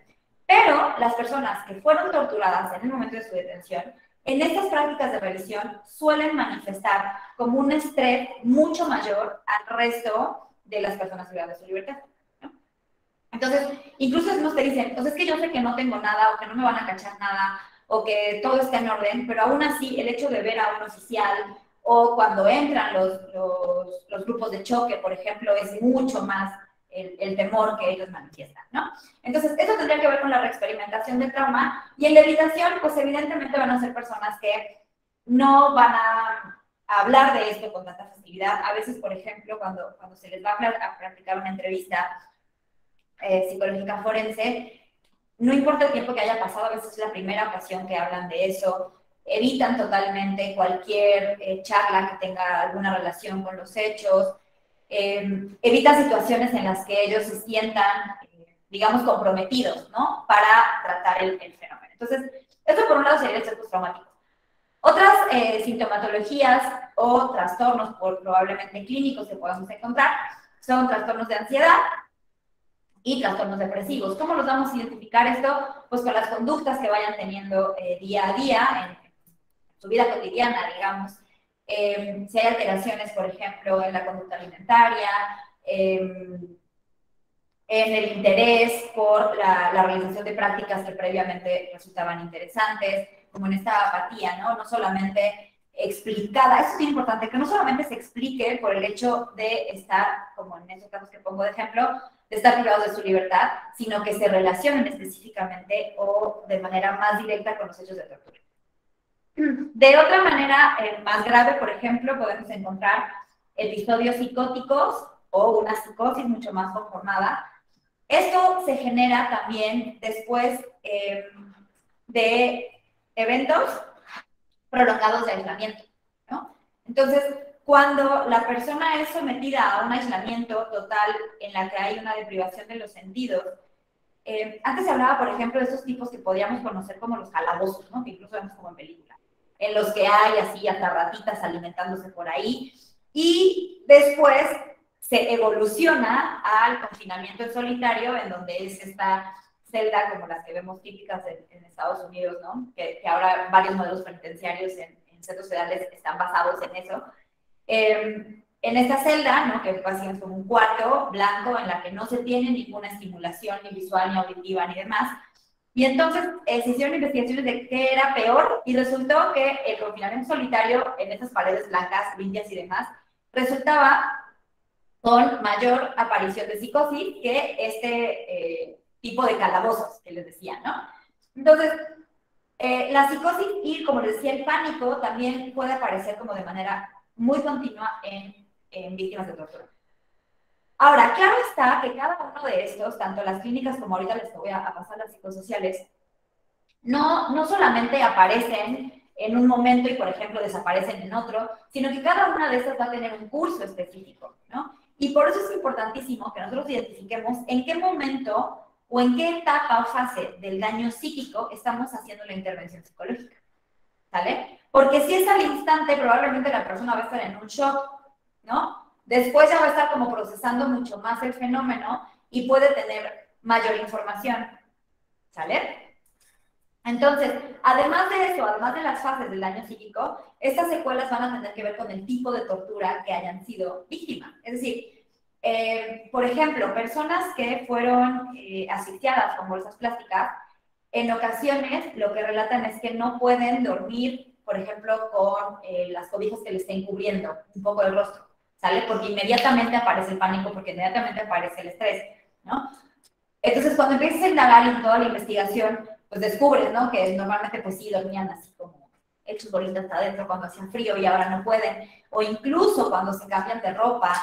Pero las personas que fueron torturadas en el momento de su detención, en estas prácticas de revisión suelen manifestar como un estrés mucho mayor al resto de las personas privadas de su libertad. Entonces, incluso nos te dicen, pues es que yo sé que no tengo nada, o que no me van a cachar nada, o que todo está en orden, pero aún así el hecho de ver a un oficial, o cuando entran los grupos de choque, por ejemplo, es mucho más el temor que ellos manifiestan, ¿no? Entonces, eso tendría que ver con la reexperimentación del trauma, y en la evitación, pues evidentemente van a ser personas que no van a hablar de esto con tanta facilidad. A veces, por ejemplo, cuando se les va a practicar una entrevista psicológica forense, no importa el tiempo que haya pasado, a veces es la primera ocasión que hablan de eso, evitan totalmente cualquier charla que tenga alguna relación con los hechos, evitan situaciones en las que ellos se sientan, digamos, comprometidos, ¿no?, para tratar el fenómeno. Entonces, esto por un lado sería el estrés postraumático. Otras sintomatologías o trastornos probablemente clínicos que podamos encontrar son trastornos de ansiedad y trastornos depresivos. ¿Cómo los vamos a identificar esto? Pues con las conductas que vayan teniendo día a día en su vida cotidiana, digamos. Si hay alteraciones, por ejemplo, en la conducta alimentaria, en el interés por la realización de prácticas que previamente resultaban interesantes, como en esta apatía, ¿no? No solamente explicada, eso es bien importante, que no solamente se explique por el hecho de estar, como en esos casos que pongo de ejemplo, de estar privados de su libertad, sino que se relacionen específicamente o de manera más directa con los hechos de tortura. De otra manera, más grave, por ejemplo, podemos encontrar episodios psicóticos o una psicosis mucho más conformada. Esto se genera también después de eventos prolongados de aislamiento, ¿no? Entonces, cuando la persona es sometida a un aislamiento total en la que hay una deprivación de los sentidos, antes se hablaba, por ejemplo, de estos tipos que podríamos conocer como los calabozos, ¿no?, que incluso vemos como en película, en los que hay así hasta ratitas alimentándose por ahí, y después se evoluciona al confinamiento en solitario, en donde es esta celda como las que vemos típicas en Estados Unidos, ¿no?, que ahora varios modelos penitenciarios en centros federales están basados en eso. En esta celda, ¿no?, que básicamente es como un cuarto blanco en la que no se tiene ninguna estimulación ni visual, ni auditiva, ni demás. Y entonces se hicieron investigaciones de qué era peor y resultó que el confinamiento solitario en esas paredes blancas, limpias y demás, resultaba con mayor aparición de psicosis que este tipo de calabozos que les decía, ¿no? Entonces, la psicosis y, como les decía, el pánico también puede aparecer como de manera muy continua en víctimas de tortura. Ahora, claro está que cada uno de estos, tanto las clínicas como ahorita les voy a pasar las psicosociales, no solamente aparecen en un momento y, por ejemplo, desaparecen en otro, sino que cada una de estas va a tener un curso específico, ¿no? Y por eso es importantísimo que nosotros identifiquemos en qué momento o en qué etapa o fase del daño psíquico estamos haciendo la intervención psicológica, ¿sale? Porque si es al instante, probablemente la persona va a estar en un shock, ¿no? Después ya va a estar como procesando mucho más el fenómeno y puede tener mayor información, ¿sale? Entonces, además de eso, además de las fases del daño psíquico, estas secuelas van a tener que ver con el tipo de tortura que hayan sido víctimas. Es decir, por ejemplo, personas que fueron asfixiadas con bolsas plásticas, en ocasiones lo que relatan es que no pueden dormir, por ejemplo, con las cobijas que les estén cubriendo un poco el rostro, ¿sale? Porque inmediatamente aparece el pánico, porque inmediatamente aparece el estrés, ¿no? Entonces, cuando empiezas a indagar en toda la investigación, pues descubres, ¿no?, que normalmente pues sí dormían así como hechos bolitas hasta adentro cuando hacían frío y ahora no pueden, o incluso cuando se cambian de ropa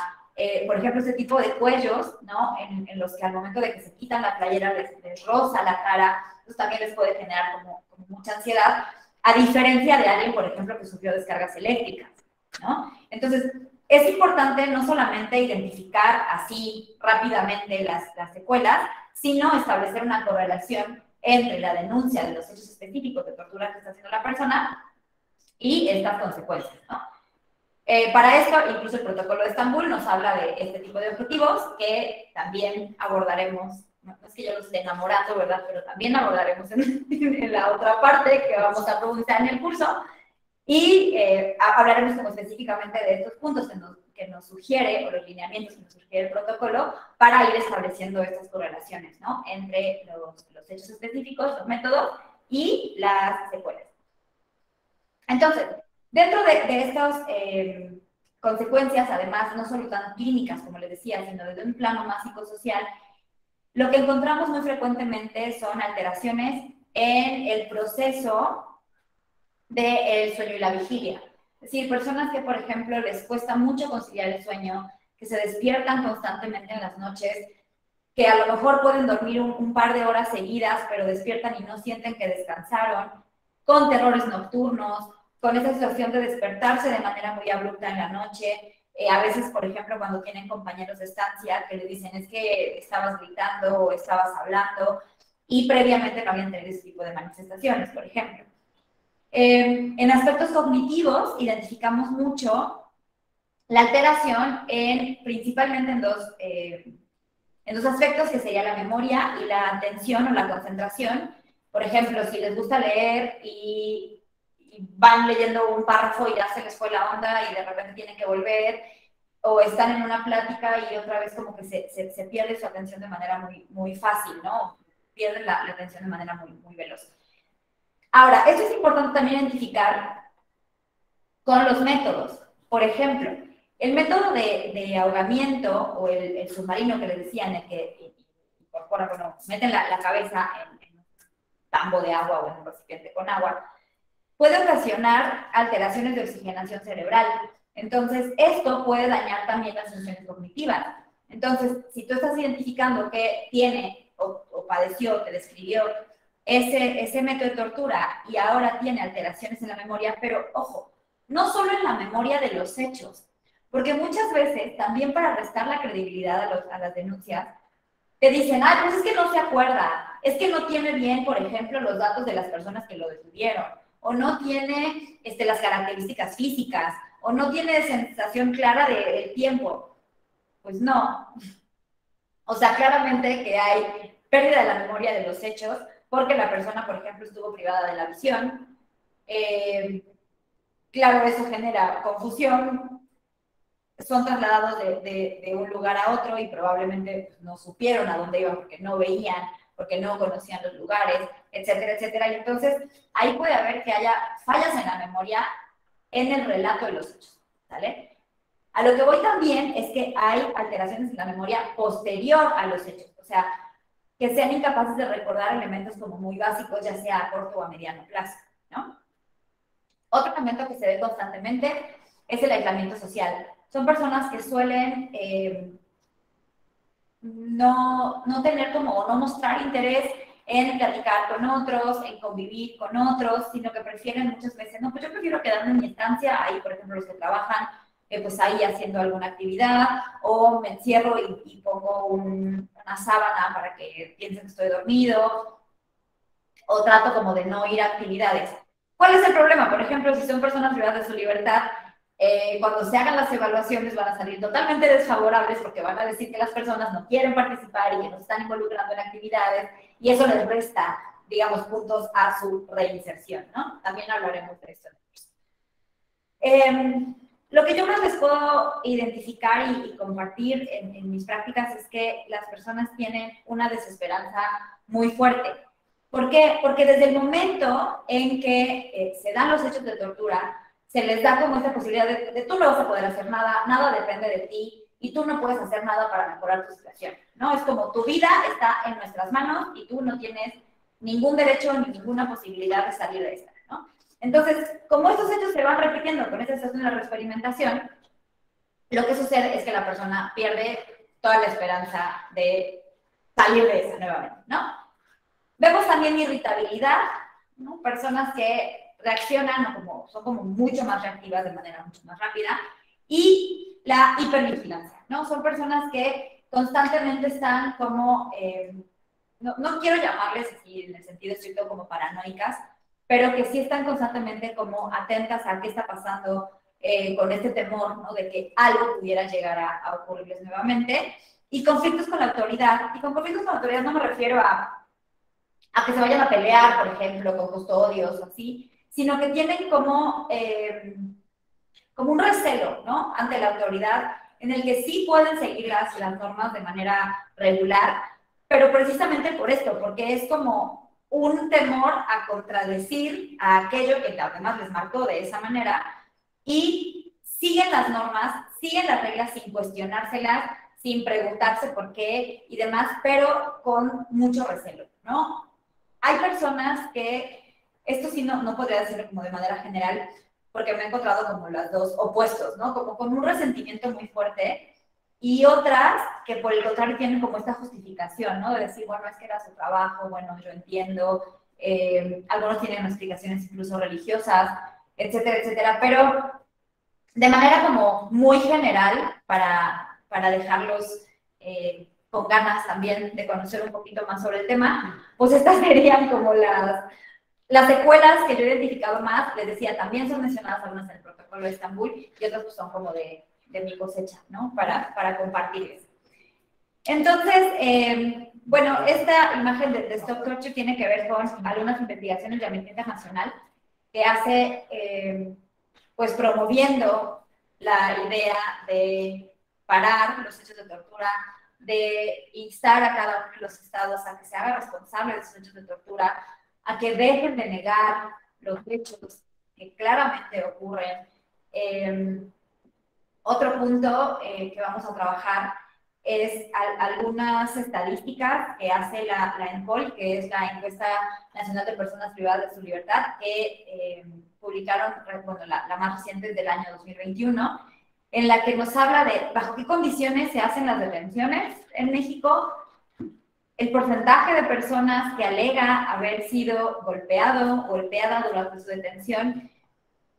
por ejemplo, ese tipo de cuellos, ¿no? En los que al momento de que se quitan la playera les roza la cara, pues también les puede generar como mucha ansiedad, a diferencia de alguien, por ejemplo, que sufrió descargas eléctricas, ¿no? Entonces, es importante no solamente identificar así rápidamente las secuelas, sino establecer una correlación entre la denuncia de los hechos específicos de tortura que está haciendo la persona y estas consecuencias, ¿no? Para esto, incluso el protocolo de Estambul nos habla de este tipo de objetivos que también abordaremos, no es que yo los esté enamorando, ¿verdad? Pero también abordaremos en la otra parte que vamos a profundizar en el curso y hablaremos como específicamente de estos puntos que nos sugiere, o los lineamientos que nos sugiere el protocolo, para ir estableciendo estas correlaciones, ¿no? Entre los hechos específicos, los métodos y las secuelas. Entonces, dentro de estas consecuencias, además, no solo tan clínicas, como les decía, sino desde un plano más psicosocial, lo que encontramos muy frecuentemente son alteraciones en el proceso del sueño y la vigilia. Es decir, personas que, por ejemplo, les cuesta mucho conciliar el sueño, que se despiertan constantemente en las noches, que a lo mejor pueden dormir un par de horas seguidas, pero despiertan y no sienten que descansaron, con terrores nocturnos, con esa situación de despertarse de manera muy abrupta en la noche. A veces, por ejemplo, cuando tienen compañeros de estancia que le dicen es que estabas gritando o estabas hablando y previamente no habían tenido ese tipo de manifestaciones, por ejemplo. En aspectos cognitivos identificamos mucho la alteración principalmente en dos aspectos, que sería la memoria y la atención o la concentración. Por ejemplo, si les gusta leer y van leyendo un párrafo y ya se les fue la onda y de repente tienen que volver, o están en una plática y otra vez como que se pierde su atención de manera muy, muy fácil, ¿no? Pierden la atención de manera muy, muy veloz. Ahora, esto es importante también identificar con los métodos. Por ejemplo, el método de ahogamiento o el submarino que les decía, en el que incorpora, bueno, meten la cabeza en un tambo de agua o en un recipiente con agua, puede ocasionar alteraciones de oxigenación cerebral. Entonces, esto puede dañar también las funciones cognitivas. Entonces, si tú estás identificando que tiene o padeció, te describió ese método de tortura y ahora tiene alteraciones en la memoria, pero ojo, no solo en la memoria de los hechos, porque muchas veces también para restar la credibilidad a las denuncias, te dicen, ah, pues es que no se acuerda, es que no tiene bien, por ejemplo, los datos de las personas que lo detuvieron, o no tiene las características físicas, o no tiene sensación clara del tiempo. Pues no. O sea, claramente que hay pérdida de la memoria de los hechos, porque la persona, por ejemplo, estuvo privada de la visión. Claro, eso genera confusión, son trasladados de un lugar a otro y probablemente no supieron a dónde iban porque no veían, porque no conocían los lugares, etcétera, etcétera. Y entonces ahí puede haber que haya fallas en la memoria en el relato de los hechos, ¿vale? A lo que voy también es que hay alteraciones en la memoria posterior a los hechos, o sea, que sean incapaces de recordar elementos como muy básicos, ya sea a corto o a mediano plazo, ¿no? Otro elemento que se ve constantemente es el aislamiento social. Son personas que suelen no tener como, no mostrar interés en platicar con otros, en convivir con otros, sino que prefieren muchas veces, no, pues yo prefiero quedarme en mi estancia, ahí por ejemplo los que trabajan, pues ahí haciendo alguna actividad, o me encierro y pongo una sábana para que piensen que estoy dormido, o trato como de no ir a actividades. ¿Cuál es el problema? Por ejemplo, si son personas privadas de su libertad, cuando se hagan las evaluaciones van a salir totalmente desfavorables porque van a decir que las personas no quieren participar y que no se están involucrando en actividades y eso les resta, digamos, puntos a su reinserción, ¿no? También hablaremos de esto. Lo que yo más les puedo identificar y compartir en mis prácticas es que las personas tienen una desesperanza muy fuerte. ¿Por qué? Porque desde el momento en que se dan los hechos de tortura, se les da como esta posibilidad de tú no vas a poder hacer nada, nada depende de ti y tú no puedes hacer nada para mejorar tu situación, ¿no? Es como tu vida está en nuestras manos y tú no tienes ningún derecho ni ninguna posibilidad de salir de esta, ¿no? Entonces, como estos hechos se van repitiendo con esta situación de la reexperimentación, lo que sucede es que la persona pierde toda la esperanza de salir de esa nuevamente, ¿no? Vemos también irritabilidad, ¿no? Personas que reaccionan o como, son como mucho más reactivas de manera mucho más rápida, y la hipervigilancia, ¿no? Son personas que constantemente están como, no quiero llamarles así en el sentido estricto como paranoicas, pero que sí están constantemente como atentas a qué está pasando, con este temor, ¿no? De que algo pudiera llegar a ocurrirles nuevamente, y conflictos con la autoridad. Y con conflictos con la autoridad no me refiero a que se vayan a pelear, por ejemplo, con custodios o así, sino que tienen como, como un recelo, ¿no? Ante la autoridad, en el que sí pueden seguir las normas de manera regular, pero precisamente por esto, porque es como un temor a contradecir a aquello que además les marcó de esa manera, y siguen las normas, siguen las reglas sin cuestionárselas, sin preguntarse por qué y demás, pero con mucho recelo, ¿no? Hay personas que, esto sí no podría decirlo como de manera general, porque me he encontrado como los dos opuestos, ¿no? Como con un resentimiento muy fuerte, y otras que por el contrario tienen como esta justificación, ¿no? De decir, bueno, es que era su trabajo, bueno, yo entiendo, algunos tienen explicaciones incluso religiosas, etcétera, etcétera, pero de manera como muy general, para dejarlos con ganas también de conocer un poquito más sobre el tema, pues estas serían como las secuelas que yo he identificado más. Les decía, también son mencionadas algunas en el protocolo de Estambul, y otras pues son como de mi cosecha, ¿no? Para compartirles. Entonces, bueno, esta imagen de Stop Torture tiene que ver con algunas investigaciones de Amnistía Internacional que hace, pues promoviendo la idea de parar los hechos de tortura, de instar a cada uno de los estados a que se haga responsable de esos hechos de tortura, a que dejen de negar los hechos que claramente ocurren. Otro punto que vamos a trabajar es algunas estadísticas que hace la ENPOL, que es la Encuesta Nacional de Personas Privadas de su Libertad, que publicaron, bueno, la más reciente es del año 2021, en la que nos habla de bajo qué condiciones se hacen las detenciones en México, el porcentaje de personas que alega haber sido golpeada durante su detención,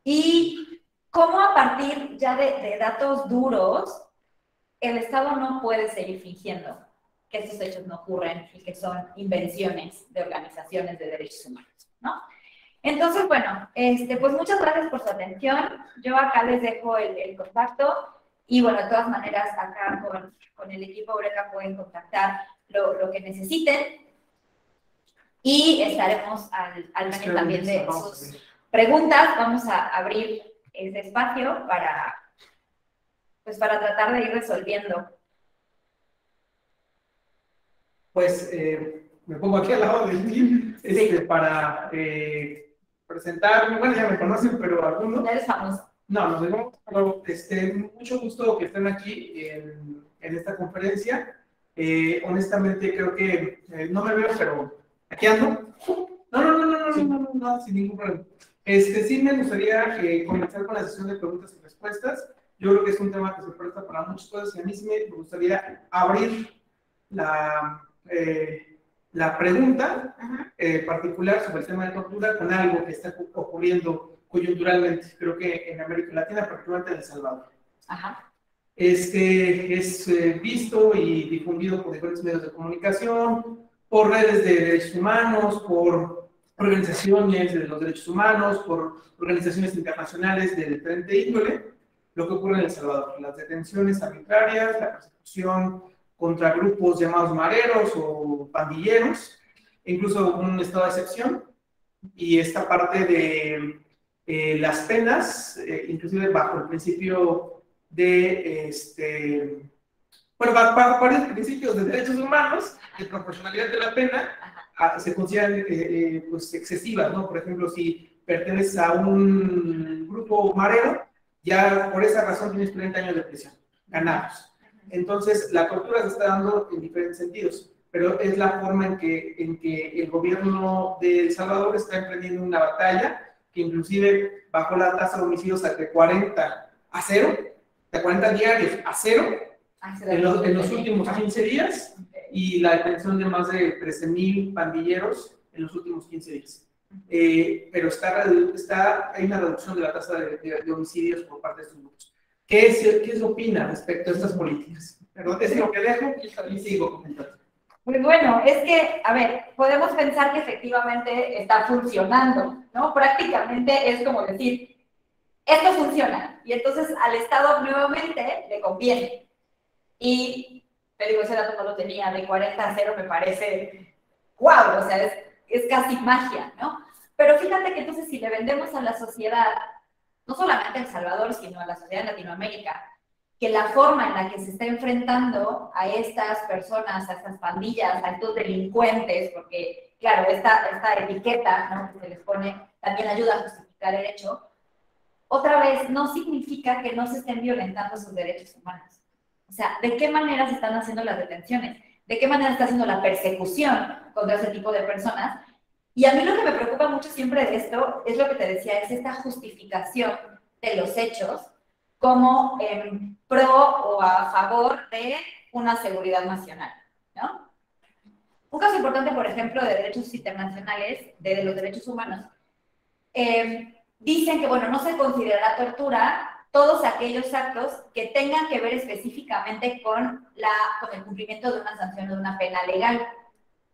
y cómo a partir ya de datos duros, el Estado no puede seguir fingiendo que estos hechos no ocurren y que son invenciones de organizaciones de derechos humanos, ¿no? Entonces, bueno, pues muchas gracias por su atención. Yo acá les dejo el contacto, y bueno, de todas maneras acá con el equipo Eureka pueden contactar lo que necesiten, y estaremos al pendiente también de sus preguntas. Vamos a abrir ese espacio pues para tratar de ir resolviendo. Pues me pongo aquí al lado de ti para presentarme. Bueno, ya me conocen, pero algunos. Ya eres famoso. No, nos vemos. Pero, mucho gusto que estén aquí en esta conferencia. Honestamente, creo que no me veo, pero aquí ando. No, sin ningún problema. Sí me gustaría comenzar con la sesión de preguntas y respuestas. Yo creo que es un tema que se presta para muchas cosas, y a mí sí me gustaría abrir la pregunta particular sobre el tema de tortura con algo que está ocurriendo coyunturalmente, creo que en América Latina, particularmente en El Salvador. Ajá. Es visto y difundido por diferentes medios de comunicación, por redes de derechos humanos, por organizaciones de los derechos humanos, por organizaciones internacionales de diferente índole, lo que ocurre en El Salvador: las detenciones arbitrarias, la persecución contra grupos llamados mareros o pandilleros, incluso un estado de excepción, y esta parte de las penas, inclusive bajo el principio de, bueno, varios principios de derechos humanos, de proporcionalidad de la pena, se consideran pues excesivas, ¿no? Por ejemplo, si perteneces a un grupo marero, ya por esa razón tienes 30 años de prisión ganados. Entonces, la tortura se está dando en diferentes sentidos, pero es la forma en que el gobierno de El Salvador está emprendiendo una batalla que inclusive bajó la tasa de homicidios de 40 a 0, de 40 diarios a 0 en los últimos 15 días y la detención de más de 13,000 pandilleros en los últimos 15 días. Pero hay una reducción de la tasa de homicidios por parte de estos grupos. ¿Qué se opina respecto a estas políticas? Perdón, es lo que dejo y sigo comentando. Muy bueno, es que, a ver, podemos pensar que efectivamente está funcionando, ¿no? Prácticamente es como decir, esto funciona, y entonces al Estado nuevamente le conviene. Y, te digo, ese dato no lo tenía, de 40 a 0 me parece, wow, o sea, es casi magia, ¿no? Pero fíjate que entonces si le vendemos a la sociedad, no solamente a El Salvador, sino a la sociedad de Latinoamérica, que la forma en la que se está enfrentando a estas personas, a estas pandillas, a estos delincuentes, porque, claro, esta etiqueta, ¿no?, que se les pone, también ayuda a justificar el hecho, otra vez, no significa que no se estén violentando sus derechos humanos. O sea, ¿de qué manera se están haciendo las detenciones? ¿De qué manera está haciendo la persecución contra ese tipo de personas? Y a mí lo que me preocupa mucho siempre de esto es lo que te decía, es esta justificación de los hechos como en pro o a favor de una seguridad nacional, ¿no? Un caso importante, por ejemplo, de derechos internacionales, de los derechos humanos, dicen que, bueno, no se considerará tortura todos aquellos actos que tengan que ver específicamente con el cumplimiento de una sanción o de una pena legal,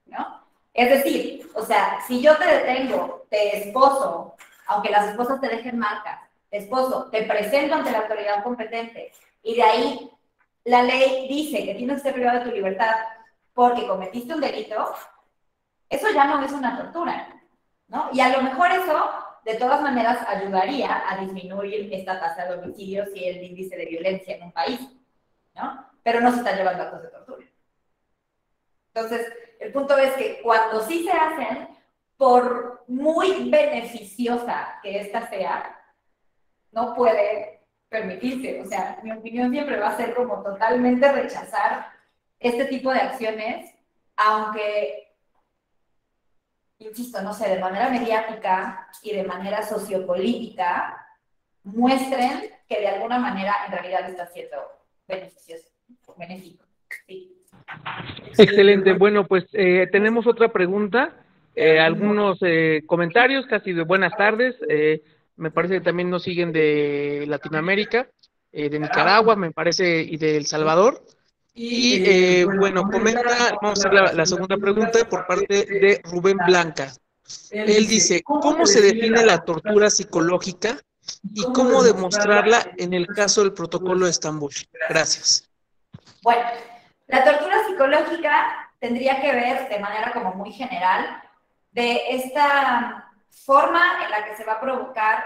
¿no? Es decir, o sea, si yo te detengo, te esposo, aunque las esposas te dejen marcas, te esposo, te presento ante la autoridad competente, y de ahí la ley dice que tienes que ser privado de tu libertad porque cometiste un delito, eso ya no es una tortura, ¿no? Y a lo mejor eso, de todas maneras, ayudaría a disminuir esta tasa de homicidios y el índice de violencia en un país, ¿no? Pero no se está llevando a actos de tortura. Entonces, el punto es que cuando sí se hacen, por muy beneficiosa que ésta sea, no puede permitirse. O sea, mi opinión siempre va a ser como totalmente rechazar este tipo de acciones, aunque, insisto, no sé, de manera mediática y de manera sociopolítica, muestren que de alguna manera en realidad está siendo beneficioso, benéfico. Sí. Excelente. Bueno, pues tenemos otra pregunta, algunos comentarios casi de buenas tardes. Me parece que también nos siguen de Latinoamérica, de Nicaragua, me parece, y de El Salvador. Y bueno, vamos a hacer la segunda pregunta por parte de Rubén Blanca. Él dice, ¿cómo se define la tortura psicológica y cómo demostrarla en el caso del protocolo de Estambul? Gracias. Bueno, la tortura psicológica tendría que ver de manera como muy general de esta forma en la que se va a provocar,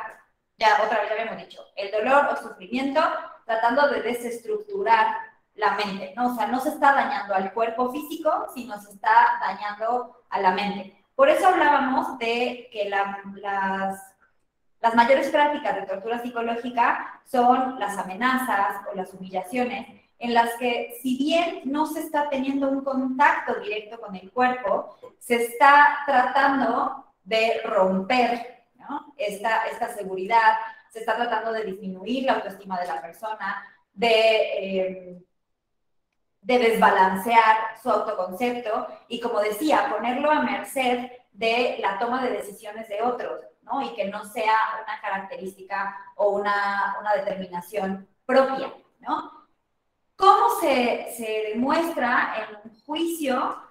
ya otra vez ya habíamos dicho, el dolor o sufrimiento, tratando de desestructurar la mente, ¿no? O sea, no se está dañando al cuerpo físico, sino se está dañando a la mente. Por eso hablábamos de que las mayores prácticas de tortura psicológica son las amenazas o las humillaciones, en las que, si bien no se está teniendo un contacto directo con el cuerpo, se está tratando de romper, ¿no?, esta seguridad, se está tratando de disminuir la autoestima de la persona, de desbalancear su autoconcepto y, como decía, ponerlo a merced de la toma de decisiones de otros, ¿no? Y que no sea una característica o una determinación propia, ¿no? ¿Cómo se demuestra en un juicio?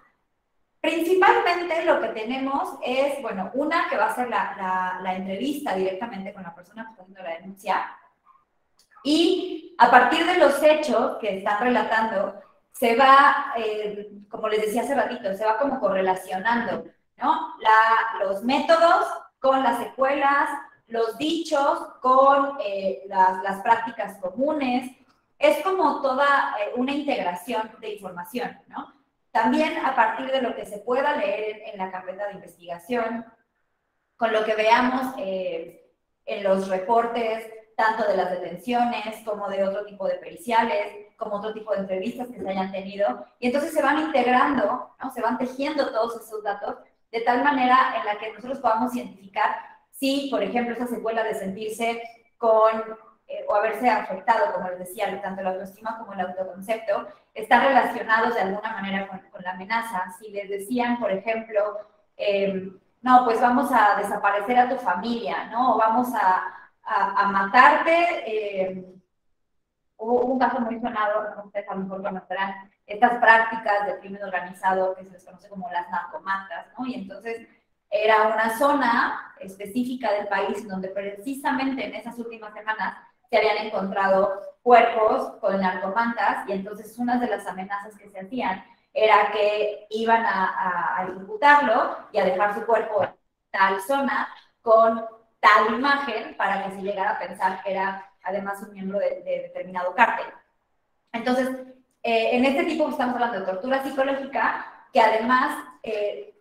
Principalmente lo que tenemos es, bueno, una que va a ser la entrevista directamente con la persona que está haciendo la denuncia, y a partir de los hechos que están relatando, se va, como les decía hace ratito, se va como correlacionando, ¿no? Los métodos con las secuelas, los dichos con las prácticas comunes. Es como toda una integración de información, ¿no? También a partir de lo que se pueda leer en la carpeta de investigación, con lo que veamos en los reportes, tanto de las detenciones como de otro tipo de periciales, como otro tipo de entrevistas que se hayan tenido, y entonces se van integrando, ¿no? Se van tejiendo todos esos datos de tal manera en la que nosotros podamos identificar si, por ejemplo, esa secuela de sentirse con o haberse afectado, como les decía, tanto la autoestima como el autoconcepto, están relacionados de alguna manera con la amenaza. Si les decían, por ejemplo, no, pues vamos a desaparecer a tu familia, ¿no? O vamos a matarte. Hubo un caso muy sonado, no ustedes a lo mejor conocerán, estas prácticas de crimen organizado que se les conoce como las narcomantas, ¿no? Y entonces era una zona específica del país donde precisamente en esas últimas semanas se habían encontrado cuerpos con narcomantas, y entonces una de las amenazas que se hacían era que iban a ejecutarlo y a dejar su cuerpo en tal zona con tal imagen para que se llegara a pensar que era además un miembro de determinado cártel. Entonces, en este tipo estamos hablando de tortura psicológica, que además,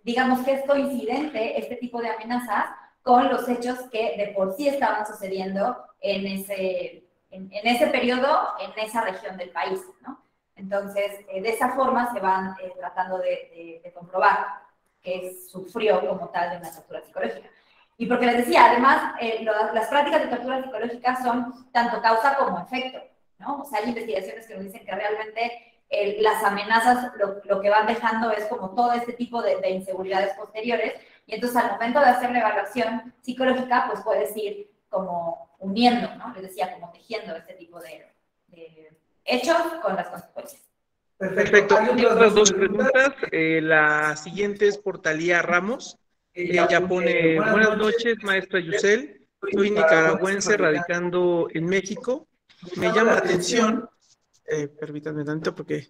digamos que es coincidente este tipo de amenazas con los hechos que de por sí estaban sucediendo en ese periodo, en esa región del país, ¿no? Entonces, de esa forma se van tratando de comprobar que sufrió como tal de una tortura psicológica. Y porque les decía, además, las prácticas de tortura psicológica son tanto causa como efecto, ¿no? O sea, hay investigaciones que nos dicen que realmente las amenazas lo que van dejando es como todo este tipo de inseguridades posteriores, y entonces al momento de hacer la evaluación psicológica, pues puedes ir como uniendo, ¿no? Les decía, como tejiendo este tipo de hechos con las consecuencias. Perfecto. Hay otras dos preguntas. La siguiente es por Talía Ramos. Ella pone: buenas noches, maestra Yusel. Soy nicaragüense radicando en México. Me llama la atención, permítanme tanto porque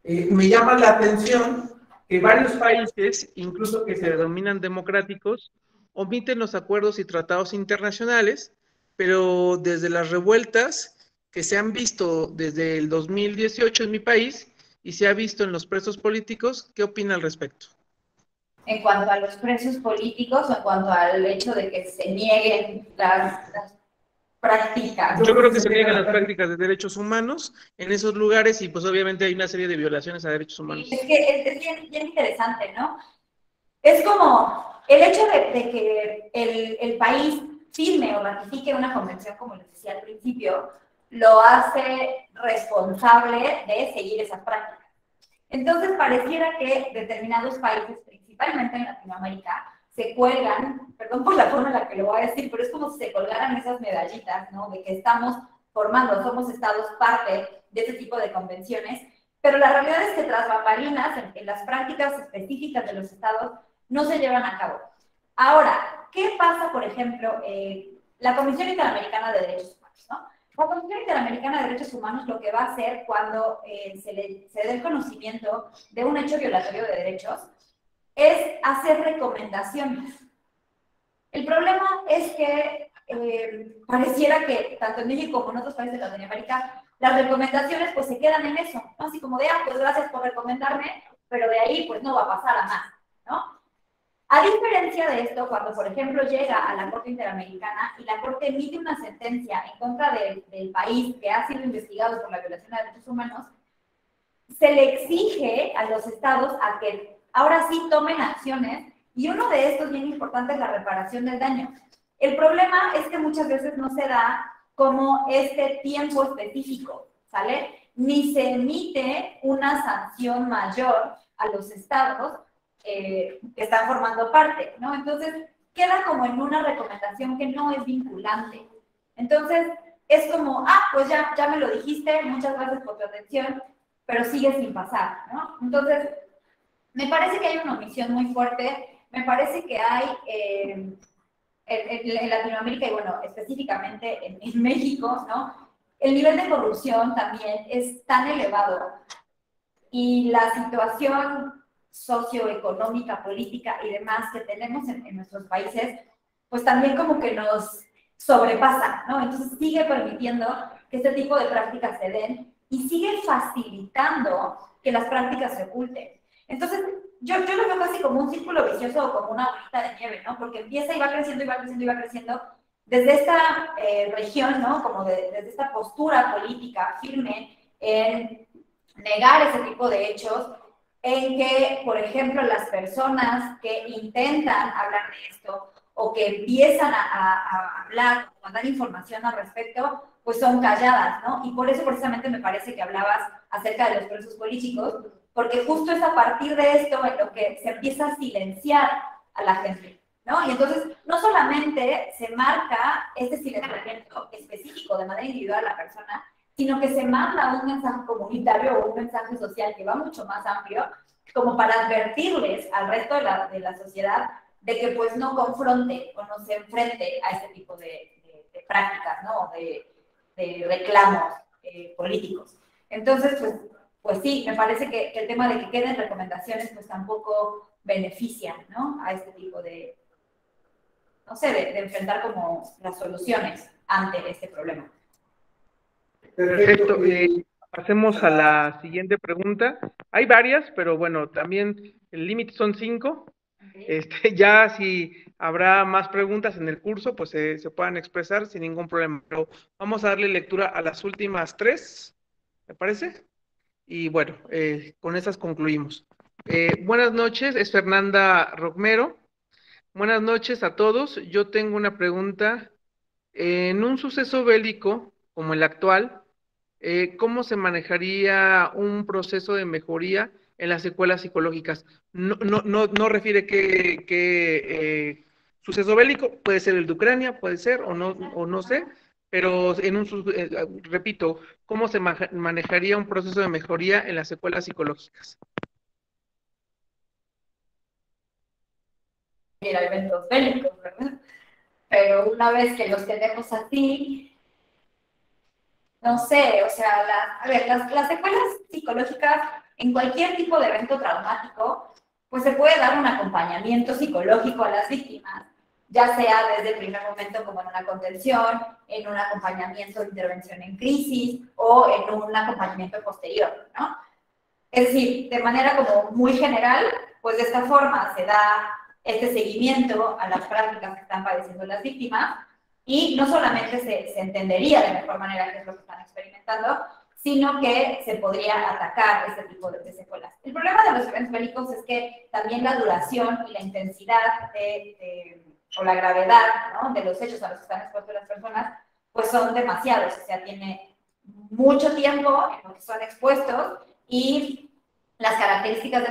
me llama la atención que varios países, incluso que se denominan democráticos, omiten los acuerdos y tratados internacionales, pero desde las revueltas que se han visto desde el 2018 en mi país y se ha visto en los presos políticos, ¿qué opina al respecto? En cuanto a los presos políticos o en cuanto al hecho de que se nieguen las prácticas. Yo creo que se niegan las prácticas de derechos humanos en esos lugares, y pues obviamente hay una serie de violaciones a derechos humanos. Es que es bien interesante, ¿no? Es como el hecho de que el país firme o ratifique una convención, como les decía al principio, lo hace responsable de seguir esas prácticas. Entonces pareciera que determinados países, principalmente en Latinoamérica, se cuelgan, perdón por la forma en la que lo voy a decir, pero es como si se colgaran esas medallitas, ¿no? De que estamos formando, somos estados parte de ese tipo de convenciones, pero la realidad es que tras bambalinas, en las prácticas específicas de los estados, no se llevan a cabo. Ahora, ¿qué pasa, por ejemplo, la Comisión Interamericana de Derechos Humanos, ¿no? La Comisión Interamericana de Derechos Humanos lo que va a hacer cuando se dé el conocimiento de un hecho violatorio de derechos es hacer recomendaciones. El problema es que pareciera que tanto en México como en otros países de Latinoamérica, las recomendaciones pues se quedan en eso, ¿no? Así como de, pues gracias por recomendarme, pero de ahí pues no va a pasar a más, ¿no? A diferencia de esto, cuando por ejemplo llega a la Corte Interamericana y la Corte emite una sentencia en contra del país que ha sido investigado por la violación de derechos humanos, se le exige a los estados a que ahora sí tomen acciones, y uno de estos bien importante es la reparación del daño. El problema es que muchas veces no se da como este tiempo específico, ¿sale? Ni se emite una sanción mayor a los estados que están formando parte, ¿no? Entonces, queda como en una recomendación que no es vinculante. Entonces, es como, pues ya me lo dijiste, muchas gracias por tu atención, pero sigue sin pasar, ¿no? Entonces, me parece que hay una omisión muy fuerte, me parece que hay en Latinoamérica y bueno, específicamente en México, ¿no? El nivel de corrupción también es tan elevado y la situación socioeconómica, política y demás que tenemos en nuestros países, pues también como que nos sobrepasa, ¿no? Entonces sigue permitiendo que este tipo de prácticas se den y sigue facilitando que las prácticas se oculten. Entonces, yo lo veo casi como un círculo vicioso o como una bolita de nieve, ¿no? Porque empieza y va creciendo y va creciendo y va creciendo desde esta región, ¿no? Como desde esta postura política firme en negar ese tipo de hechos, en que, por ejemplo, las personas que intentan hablar de esto o que empiezan a hablar o a dar información al respecto, pues son calladas, ¿no? Y por eso precisamente me parece que hablabas acerca de los presos políticos, porque justo es a partir de esto en lo que se empieza a silenciar a la gente, ¿no? Y entonces no solamente se marca este silenciamiento específico de manera individual a la persona, sino que se manda un mensaje comunitario o un mensaje social que va mucho más amplio, como para advertirles al resto de la sociedad de que pues no confronte o no se enfrente a este tipo de prácticas, ¿no? De reclamos políticos. Entonces, pues sí, me parece que el tema de que queden recomendaciones pues tampoco beneficia, ¿no? A este tipo de, no sé, de enfrentar como las soluciones ante este problema. Perfecto. Pasemos a la siguiente pregunta. Hay varias, pero bueno, también el límite son 5. Ya si habrá más preguntas en el curso, pues se puedan expresar sin ningún problema. Pero vamos a darle lectura a las últimas 3, ¿me parece? Y bueno, con esas concluimos. Buenas noches, es Fernanda Romero. Buenas noches a todos. Yo tengo una pregunta. En un suceso bélico como el actual, ¿cómo se manejaría un proceso de mejoría en las secuelas psicológicas? No refiere que suceso bélico, puede ser el de Ucrania, puede ser, o no sé, pero repito, ¿cómo se manejaría un proceso de mejoría en las secuelas psicológicas? Ir a eventos bélicos, ¿verdad? Pero una vez que los tenemos así, no sé, o sea, las secuelas psicológicas en cualquier tipo de evento traumático, pues se puede dar un acompañamiento psicológico a las víctimas, ya sea desde el primer momento como en una contención, en un acompañamiento de intervención en crisis o en un acompañamiento posterior, ¿no? Es decir, de manera como muy general, pues de esta forma se da este seguimiento a las prácticas que están padeciendo las víctimas y no solamente se entendería de mejor manera qué es lo que están experimentando, sino que se podría atacar este tipo de secuelas. El problema de los eventos bélicos es que también la duración y la intensidad o la gravedad, ¿no?, de los hechos a los que están expuestas las personas, pues son demasiados, o sea, tiene mucho tiempo en lo que son expuestos y las características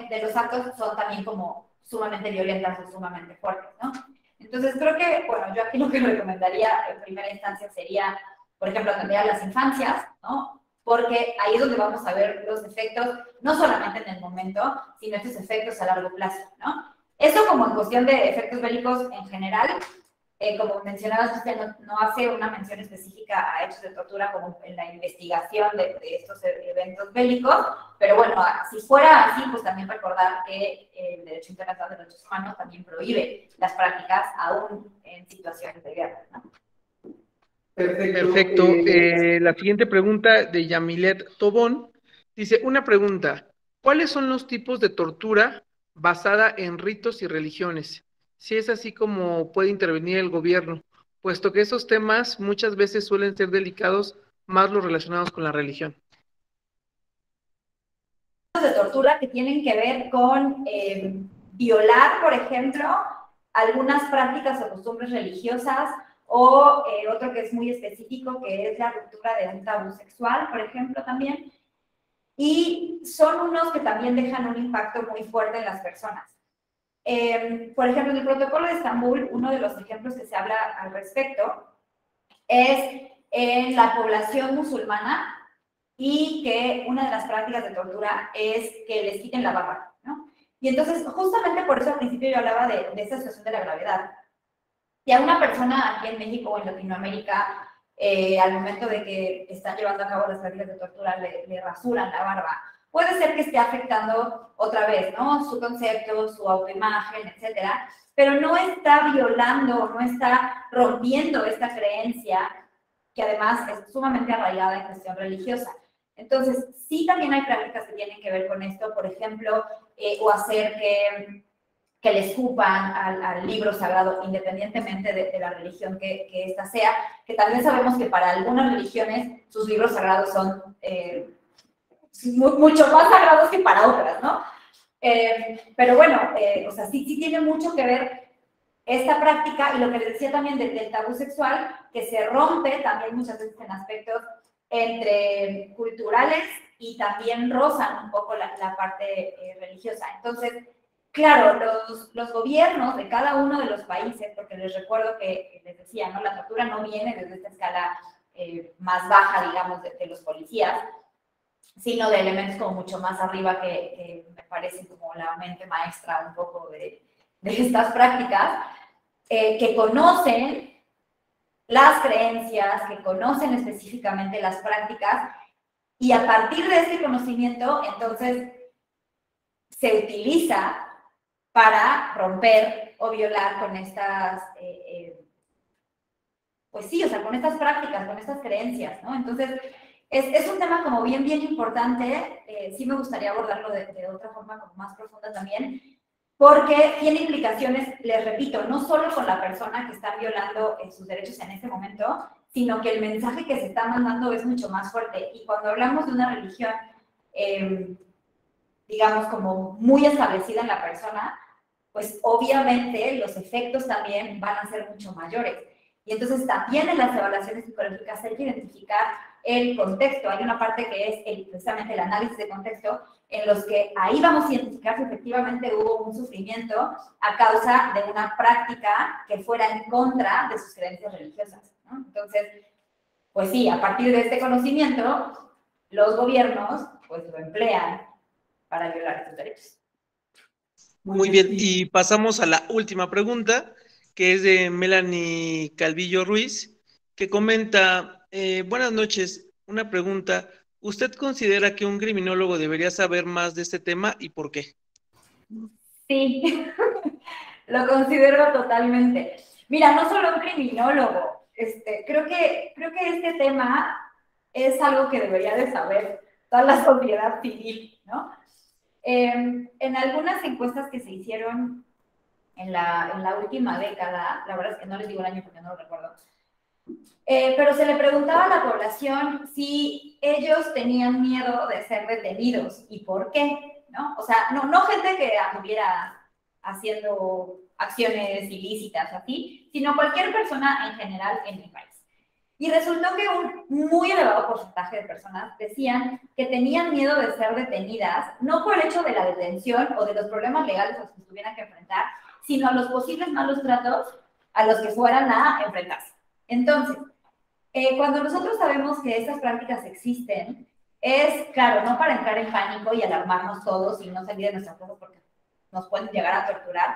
de los actos son también como sumamente violentas o sumamente fuertes, ¿no? Entonces creo que, bueno, yo aquí lo que recomendaría en primera instancia sería, por ejemplo, atender a las infancias, ¿no? Porque ahí es donde vamos a ver los efectos, no solamente en el momento, sino estos efectos a largo plazo, ¿no? Eso como en cuestión de efectos bélicos en general, como mencionabas, usted no hace una mención específica a hechos de tortura como en la investigación de estos eventos bélicos, pero bueno, si fuera así, pues también recordar que el derecho internacional de derechos humanos también prohíbe las prácticas aún en situaciones de guerra, ¿no? Perfecto. La siguiente pregunta de Yamilet Tobón dice, una pregunta, ¿cuáles son los tipos de tortura basada en ritos y religiones? Si es así como puede intervenir el gobierno, puesto que esos temas muchas veces suelen ser delicados, más los relacionados con la religión. De tortura que tienen que ver con violar, por ejemplo, algunas prácticas o costumbres religiosas, o otro que es muy específico, que es la ruptura de un tabú sexual, por ejemplo, también. Y son unos que también dejan un impacto muy fuerte en las personas. Por ejemplo, en el protocolo de Estambul, uno de los ejemplos que se habla al respecto es en la población musulmana, y que una de las prácticas de tortura es que les quiten la barba, ¿no? Y entonces, justamente por eso al principio yo hablaba de esa situación de la gravedad. Si a una persona aquí en México o en Latinoamérica, al momento de que están llevando a cabo las prácticas de tortura, le rasuran la barba, puede ser que esté afectando otra vez, ¿no?, su concepto, su autoimagen, etcétera, pero no está violando, no está rompiendo esta creencia que además es sumamente arraigada en cuestión religiosa. Entonces, sí también hay prácticas que tienen que ver con esto, por ejemplo, o hacer que le escupan al libro sagrado, independientemente de la religión que ésta sea, que también sabemos que para algunas religiones sus libros sagrados son mucho más sagrados que para otras, ¿no? Pero bueno, o sea, sí tiene mucho que ver esta práctica, y lo que les decía también del tabú sexual, que se rompe también muchas veces en aspectos entre culturales y también rozan un poco la parte religiosa. Entonces, claro, los gobiernos de cada uno de los países, porque les recuerdo que les decía, ¿no? La tortura no viene desde esta escala más baja, digamos, de los policías, sino de elementos como mucho más arriba que me parecen como la mente maestra un poco de estas prácticas, que conocen las creencias, que conocen específicamente las prácticas, y a partir de este conocimiento, entonces, se utiliza para romper o violar con estas, pues sí, o sea, con estas prácticas, con estas creencias, ¿no? Entonces, es un tema como bien importante, sí me gustaría abordarlo de otra forma como más profunda también, porque tiene implicaciones, les repito, no solo con la persona que está violando sus derechos en este momento, sino que el mensaje que se está mandando es mucho más fuerte. Y cuando hablamos de una religión, digamos, como muy establecida en la persona, pues obviamente los efectos también van a ser mucho mayores. Y entonces también en las evaluaciones psicológicas hay que identificar el contexto. Hay una parte que es precisamente el análisis de contexto, en los que ahí vamos a identificar si efectivamente hubo un sufrimiento a causa de una práctica que fuera en contra de sus creencias religiosas, ¿no? Entonces, pues sí, a partir de este conocimiento, los gobiernos pues lo emplean para violar estos derechos. Muy bien, y pasamos a la última pregunta, que es de Melanie Calvillo Ruiz, que comenta, buenas noches, una pregunta, ¿usted considera que un criminólogo debería saber más de este tema y por qué? Sí, lo considero totalmente. Mira, no solo un criminólogo, creo que este tema es algo que debería de saber toda la sociedad civil, ¿no? En algunas encuestas que se hicieron en la última década, la verdad es que no les digo el año porque no lo recuerdo, pero se le preguntaba a la población si ellos tenían miedo de ser detenidos y por qué, ¿no? O sea, no gente que anduviera haciendo acciones ilícitas así, sino cualquier persona en general en el país. Y resultó que un muy elevado porcentaje de personas decían que tenían miedo de ser detenidas, no por el hecho de la detención o de los problemas legales a los que tuvieran que enfrentar, sino a los posibles malos tratos a los que fueran a enfrentarse. Entonces, cuando nosotros sabemos que estas prácticas existen, es, claro, no para entrar en pánico y alarmarnos todos y no salir de nuestra casa porque nos pueden llegar a torturar,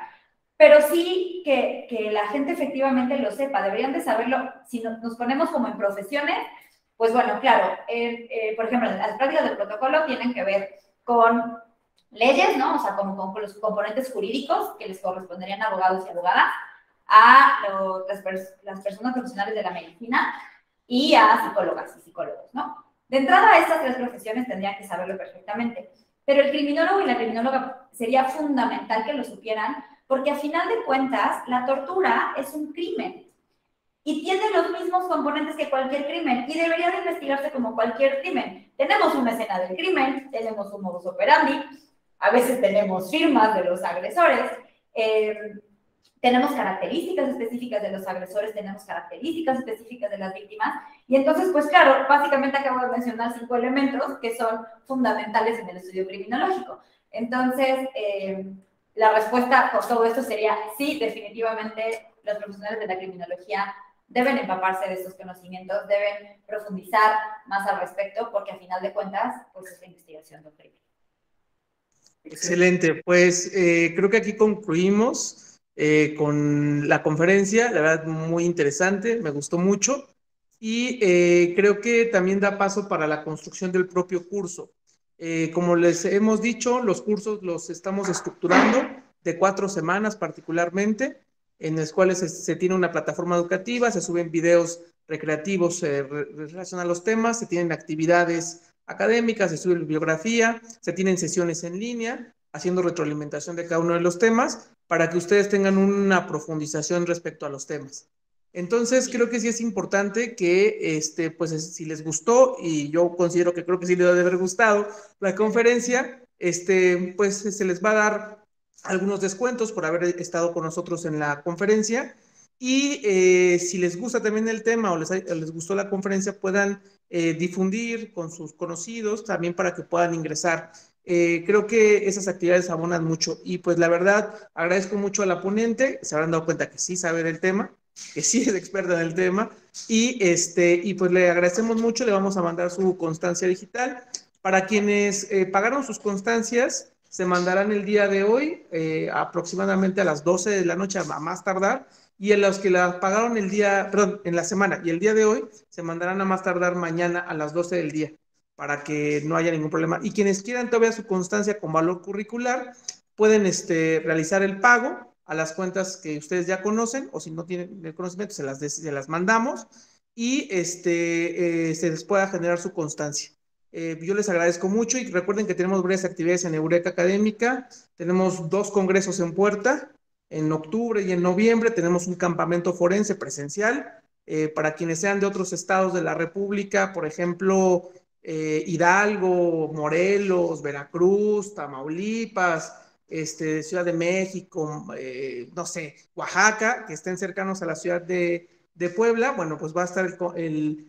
pero sí que la gente efectivamente lo sepa, deberían de saberlo. Si nos ponemos como en profesiones, pues bueno, claro, por ejemplo, las prácticas del protocolo tienen que ver con leyes, ¿no? O sea, con los componentes jurídicos que les corresponderían a abogados y abogadas, a las personas profesionales de la medicina y a psicólogas y psicólogos, ¿no? De entrada, estas tres profesiones tendrían que saberlo perfectamente, pero el criminólogo y la criminóloga sería fundamental que lo supieran, porque a final de cuentas, la tortura es un crimen y tiene los mismos componentes que cualquier crimen y debería de investigarse como cualquier crimen. Tenemos una escena del crimen, tenemos un modus operandi, a veces tenemos firmas de los agresores, tenemos características específicas de los agresores, tenemos características específicas de las víctimas, y entonces, pues claro, básicamente acabo de mencionar 5 elementos que son fundamentales en el estudio criminológico. Entonces, la respuesta por todo esto sería sí, definitivamente los profesionales de la criminología deben empaparse de estos conocimientos, deben profundizar más al respecto, porque a final de cuentas, pues es la investigación de un crimen. Excelente, pues creo que aquí concluimos con la conferencia, la verdad muy interesante, me gustó mucho y creo que también da paso para la construcción del propio curso. Como les hemos dicho, los cursos los estamos estructurando de 4 semanas particularmente, en las cuales se tiene una plataforma educativa, se suben videos recreativos relacionados a los temas, se tienen actividades académicas, se sube bibliografía, se tienen sesiones en línea, haciendo retroalimentación de cada uno de los temas, para que ustedes tengan una profundización respecto a los temas. Entonces, creo que sí es importante que, pues, si les gustó, y yo considero que creo que sí les debe haber gustado la conferencia, pues, se les va a dar algunos descuentos por haber estado con nosotros en la conferencia. Y si les gusta también el tema o les gustó la conferencia, puedan difundir con sus conocidos también para que puedan ingresar. Creo que esas actividades abonan mucho y pues la verdad agradezco mucho a la ponente, se habrán dado cuenta que sí sabe del tema, que sí es experta en el tema y pues le agradecemos mucho, le vamos a mandar su constancia digital. Para quienes pagaron sus constancias, se mandarán el día de hoy aproximadamente a las 12 de la noche a más tardar, y en los que la pagaron en la semana y el día de hoy, se mandarán a más tardar mañana a las 12 del día, para que no haya ningún problema. Y quienes quieran todavía su constancia con valor curricular, pueden realizar el pago a las cuentas que ustedes ya conocen, o si no tienen el conocimiento, se las mandamos, y se les pueda generar su constancia. Yo les agradezco mucho y recuerden que tenemos varias actividades en Eureka Académica. Tenemos 2 congresos en puerta, en octubre y en noviembre. Tenemos un campamento forense presencial para quienes sean de otros estados de la República, por ejemplo, Hidalgo, Morelos, Veracruz, Tamaulipas, Ciudad de México, no sé, Oaxaca, que estén cercanos a la ciudad de Puebla. Bueno, pues va a estar el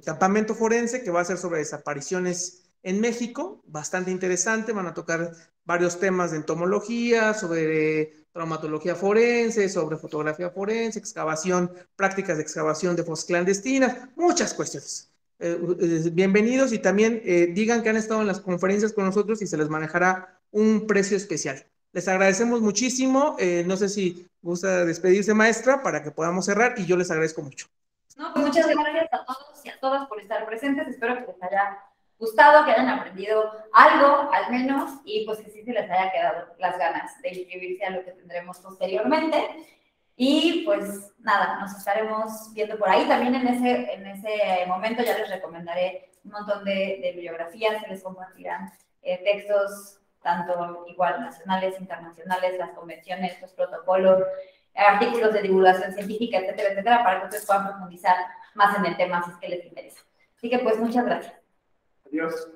campamento forense, que va a ser sobre desapariciones en México, bastante interesante. Van a tocar varios temas de entomología, sobre traumatología forense, sobre fotografía forense, prácticas de excavación de fosas clandestinas, muchas cuestiones. Bienvenidos, y también digan que han estado en las conferencias con nosotros y se les manejará un precio especial. Les agradecemos muchísimo. No sé si gusta despedirse, maestra, para que podamos cerrar, y yo les agradezco mucho. No, pues muchas gracias a todos y a todas por estar presentes. Espero que les haya gustado, que hayan aprendido algo, al menos, y pues que sí se les haya quedado las ganas de inscribirse a lo que tendremos posteriormente. Y pues nada, nos estaremos viendo por ahí. También en ese momento ya les recomendaré un montón de bibliografías, se les compartirán textos, tanto igual nacionales, internacionales, las convenciones, los protocolos, artículos de divulgación científica, etcétera, etcétera, para que ustedes puedan profundizar más en el tema si es que les interesa. Así que pues muchas gracias. Adiós.